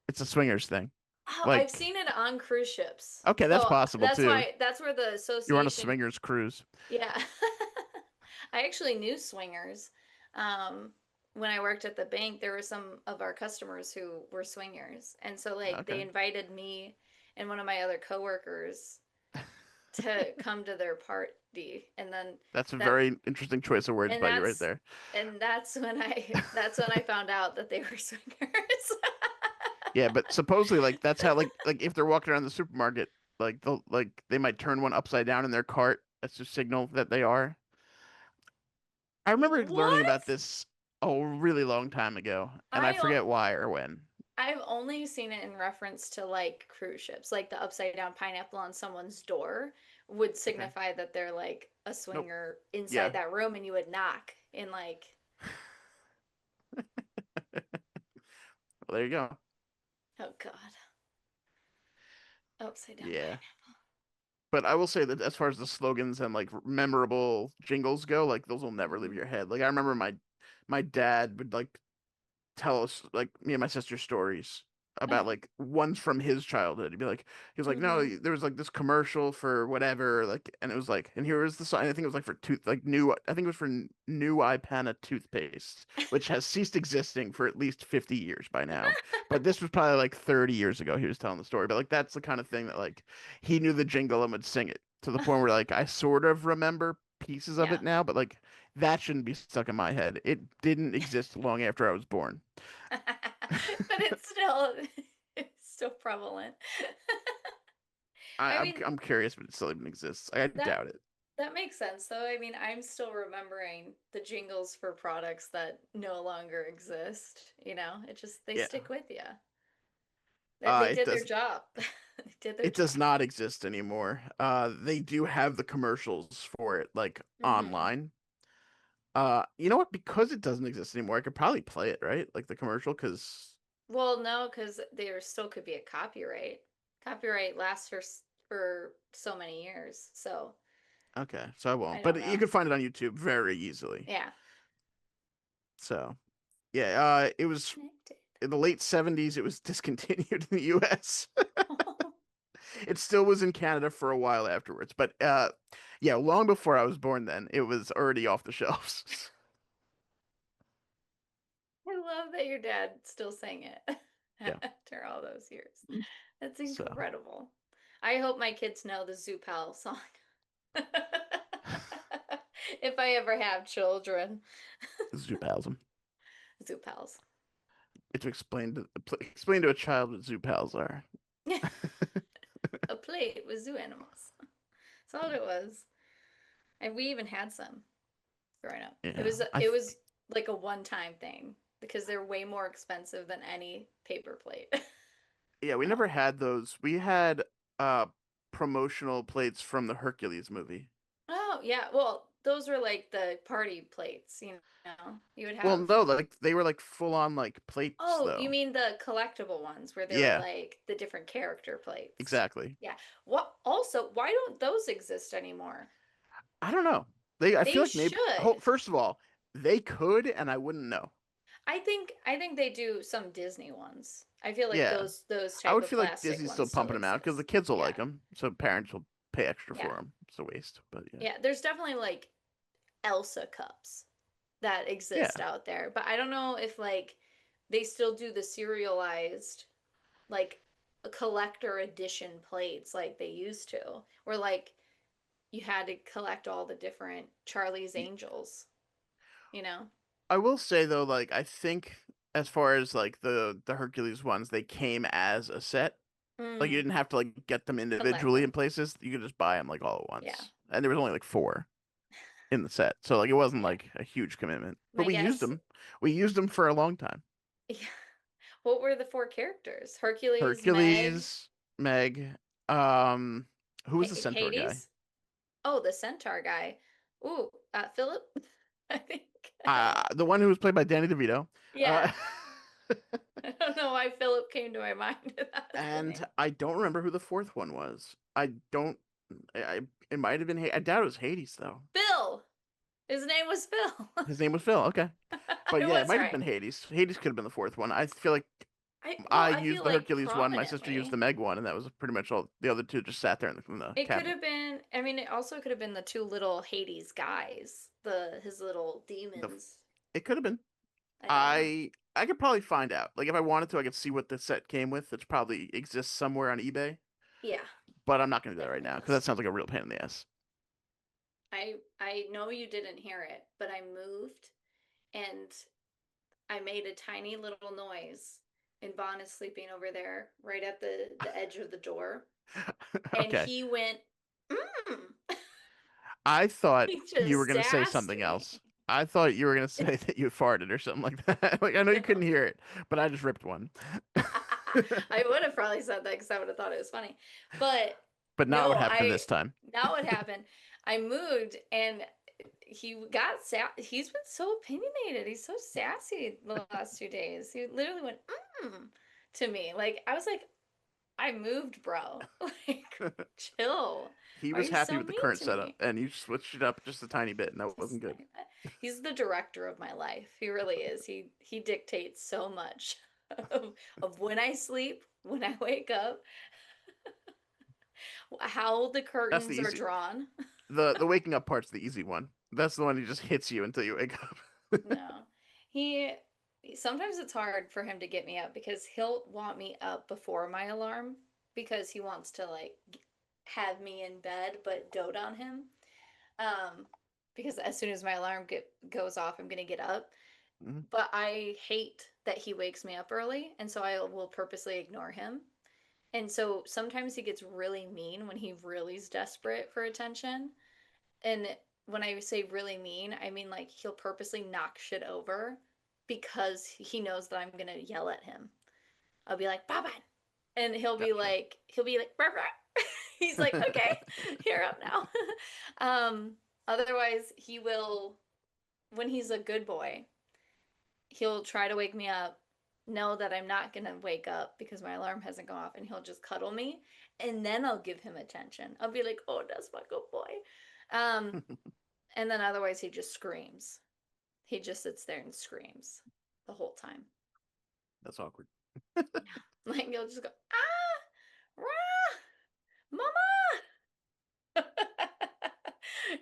It's a swingers thing. Oh, I've Like seen it on cruise ships. okay, that's So possible too. that's where the You're on a association. swingers cruise. Yeah. I actually knew swingers. Um, when I worked at the bank, there were some of our customers who were swingers. And so like they Okay. invited me and one of my other coworkers to come to their party. And then That's a that very interesting choice of words and by you right there. that's when I found out that they were swingers. Yeah, but supposedly like that's how like if they're walking around the supermarket, they might turn one upside down in their cart. That's to signal that they are. I remember learning about What? this a really long time ago, and I I forget why or when. I've only seen it in reference to like cruise ships, like the upside down pineapple on someone's door would Okay. signify that they're like a Nope. swinger inside Yeah. that room and you would knock and like, Well, there you go. oh God, upside down Yeah. pineapple. But I will say that as far as the slogans and like memorable jingles go, like those will never leave Hmm. your head. Like I remember my dad would like tell us like me and my sister stories about like ones from his childhood. He'd be like, he was like, no, Hmm. there was like this commercial for whatever, like, and it was like, and here was the song. I think it was like for tooth, like new. I think it was for new Ipana toothpaste, which has ceased existing for at least 50 years by now. But this was probably like 30 years ago. He was telling the story, but like that's the kind of thing that like he knew the jingle and would sing it to the point where like I sort of remember pieces of Yeah. it now, but like that shouldn't be stuck in my head. It didn't exist long after I was born. But it's still prevalent. I mean, I'm curious, but it still even exists. I that doubt it. that makes sense though. I mean, I'm still remembering the jingles for products that no longer exist, It just they Yeah. stick with you. They It did their does job. They did their it does job. not exist anymore. They do have the commercials for it like Hmm. online. You know what? Because it doesn't exist anymore, I could probably play it, right? Like the commercial, because Well, no, because there still could be a copyright. Copyright lasts for so many years, so okay, so I I won't. don't But you know. can find it on YouTube very easily. Yeah. So yeah, it was Connected. in the late 70s. It was discontinued in the US. It still was in Canada for a while afterwards, but yeah, long before I was born then, it was already off the shelves. I love that your dad still sang it Yeah. after all those years. That's So, incredible. I hope my kids know the Zoo Pal song. If I ever have children. Zoopalsm. Zoo Pals. To explain to a child what zoopals are. A plate with zoo animals. That's all it was. And we even had some growing up. It Yeah, was it was like a one-time thing because they're way more expensive than any paper plate. yeah, we never had those. We had uh promotional plates from the Hercules movie. Oh, yeah. Well, those were like the party plates, you know. You would Well, have. no, like they were like full on like plates Oh, you though. mean the collectible ones where they were Yeah, like the different character plates. exactly. Yeah. What also, why don't those exist anymore? I don't know. I feel They like maybe should. first of all, they could and I wouldn't know. I think they do some Disney ones. I feel like Yeah. those I type would of feel like plastic Disney's still ones still pumping them out because the exist. kids will like Yeah. them, so parents will pay extra for Yeah. them. It's a waste, but yeah. Yeah, there's definitely like Elsa cups that exist Yeah. out there, but I don't know if like they still do the serialized like a collector edition plates like they used to, where like you had to collect all the different Charlie's Angels, you know? I will say though, like I think as far as like the Hercules ones, they came as a set. Like you Mm, didn't have to like get them collect individually in them. places. You could just buy them like all at Yeah. once. And there was only like four in the set. So like it wasn't Yeah. like a huge commitment. But My we used guess. them. We used them for a long time. Yeah. What were the four characters? Hercules, Meg, Hercules, Meg, um, who was the centaur guy? Hades? Oh, the centaur guy. Ooh, Philip, I think. I don't know. The one who was played by Danny DeVito. Uh, Yeah. I don't know why Philip came to my mind. That's the and name. I don't remember who the fourth one was. I don't. It might have been. I doubt it was Hades though. Phil. His name was Phil. His name was Phil. Okay, but I yeah, it was might have right. been Hades. Hades could have been the fourth one. I feel like Well, I I used feel the like Hercules one. My sister used the prominently. Meg one, and that was pretty much all. The other two just sat there in the It could cabinet. have been, I mean, it also could have been the two little Hades guys, the his little The demons. it could have been. I don't know. I could probably find out. Like if I wanted to, I could see what the set came with. It probably exists somewhere on eBay, Yeah, but I'm not gonna do that right definitely now because that does. sounds like a real pain in the ass. I know you didn't hear it, but I moved and I made a tiny little noise and Vaughn is sleeping over there right at the edge of the door and Okay. he went mm. I thought He you were just gonna say sassed something me. else. I thought you were gonna say that you farted or something like that. Like I know you couldn't No. hear it, but I just ripped one. I would have probably said that because I would have thought it was funny. But But not no, what happened this time. now what happened? I moved and he's been so opinionated. He's so sassy the last 2 days. He literally went, to me. Like, I was like, I moved, bro. Like, chill. He Why are was you happy so with the mean current to setup, me? and you switched it up just a tiny bit, and that wasn't good. He's the director of my life. He really is. He dictates so much of when I sleep, when I wake up, how the That's the curtains are easy. drawn. The waking up part's the easy one. That's the one he just hits you until you wake up. No. He sometimes it's hard for him to get me up because he'll want me up before my alarm because he wants to like have me in bed but dote on him. Um because as soon as my alarm goes off, I'm gonna get up. Mhm. But I hate that he wakes me up early, and so I will purposely ignore him. And so sometimes he gets really mean when he really is desperate for attention. And when I say really mean, I mean like he'll purposely knock shit over because he knows that I'm gonna yell at him. I'll be like, Baba, and Gotcha. he'll be like, "Rah, rah." He's like, okay, you're up now. um, Otherwise, he will when he's a good boy, he'll try to wake me up, know that I'm not gonna wake up because my alarm hasn't gone off, and he'll just cuddle me, and then I'll give him attention. I'll be like, oh, that's my good boy. Um, and then otherwise he just screams. He just sits there and screams the whole time. That's awkward. Yeah. Like he'll just go, ah, rah, mama.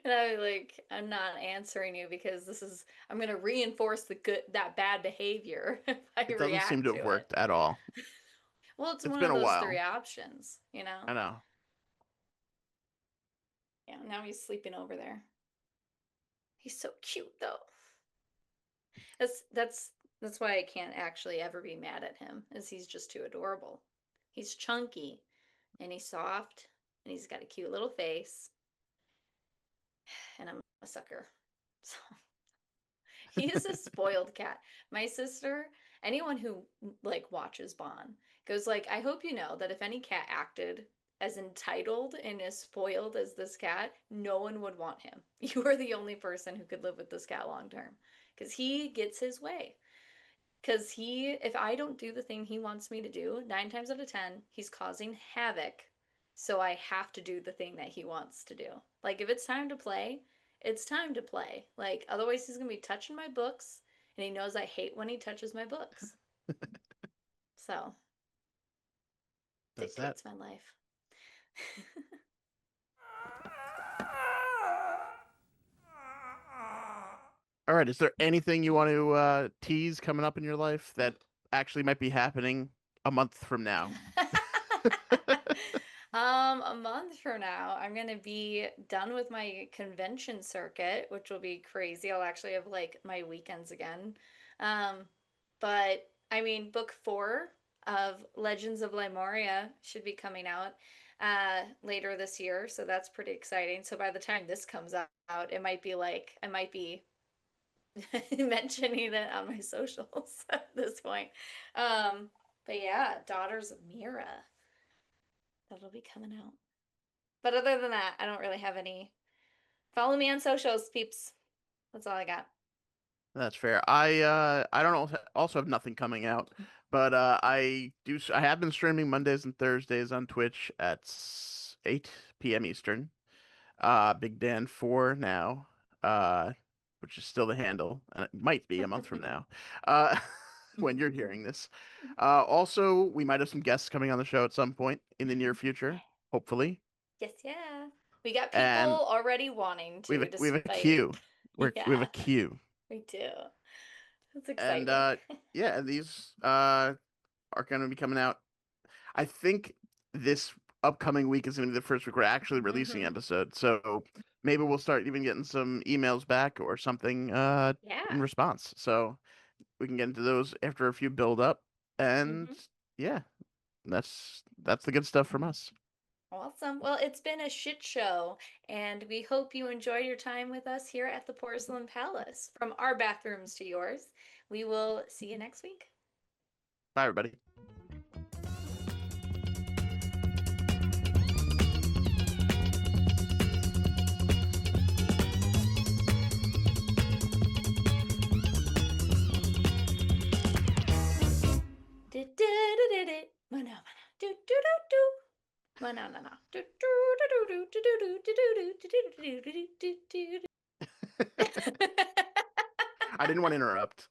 And I'm like, I'm not answering you because I'm gonna reinforce that bad behavior if I It doesn't seem react to have to it. worked at all. Well, it's It's one been of a those three while. options, you know? I know. Yeah, now he's sleeping over there. He's so cute though. That's that's that's why I can't actually ever be mad at him, is he's just too adorable. He's chunky and he's soft and he's got a cute little face and I'm a sucker. So he is a spoiled cat. My sister, anyone who like watches Bond goes like, I hope you know that if any cat acted as entitled and as spoiled as this cat, no one would want him. You are the only person who could live with this cat long term because he gets his way. Because if I don't do the thing he wants me to do, 9 times out of 10, he's causing havoc. So I have to do the thing that he wants to do. Like, if it's time to play, it's time to play. Like, otherwise, he's going to be touching my books, and he knows I hate when he touches my books. So. That's that. Dictates my life. All right. Is there anything you want to tease coming up in your life that actually might be happening a month from now? A month from now, I'm gonna be done with my convention circuit, which will be crazy. I'll actually have like my weekends again. Um, but I mean, book four of Legends of Lemuria should be coming out later this year, so that's pretty exciting. So by the time this comes out, it might be like I might be mentioning it on my socials at this point. Um, but yeah, Daughters of Mira, that'll be coming out. But other than that, I don't really have any. Follow me on socials, peeps. That's all I got. That's fair. I don't also have nothing coming out, but I have been streaming Mondays and Thursdays on Twitch at 8 p.m. Eastern. Big Dan 4 now, uh, which is still the handle, and it might be a month from now, uh, when you're hearing this. Also, we might have some guests coming on the show at some point in the near future, hopefully. Yes, yeah. We got people And already wanting to, we have a despite. queue. We have a Yeah, queue. we do. That's And exciting. yeah, these are going to be coming out. I think this upcoming week is going to be the first week we're actually releasing Hmm. episodes. So maybe we'll start even getting some emails back or something in Yeah. response. So we can get into those after a few build up. And Hmm. yeah, that's the good stuff from us. Awesome. Well, it's been a shit show, and we hope you enjoyed your time with us here at the Porcelain Palace. From our bathrooms to yours, we will see you next week. Bye, everybody. I didn't want to interrupt.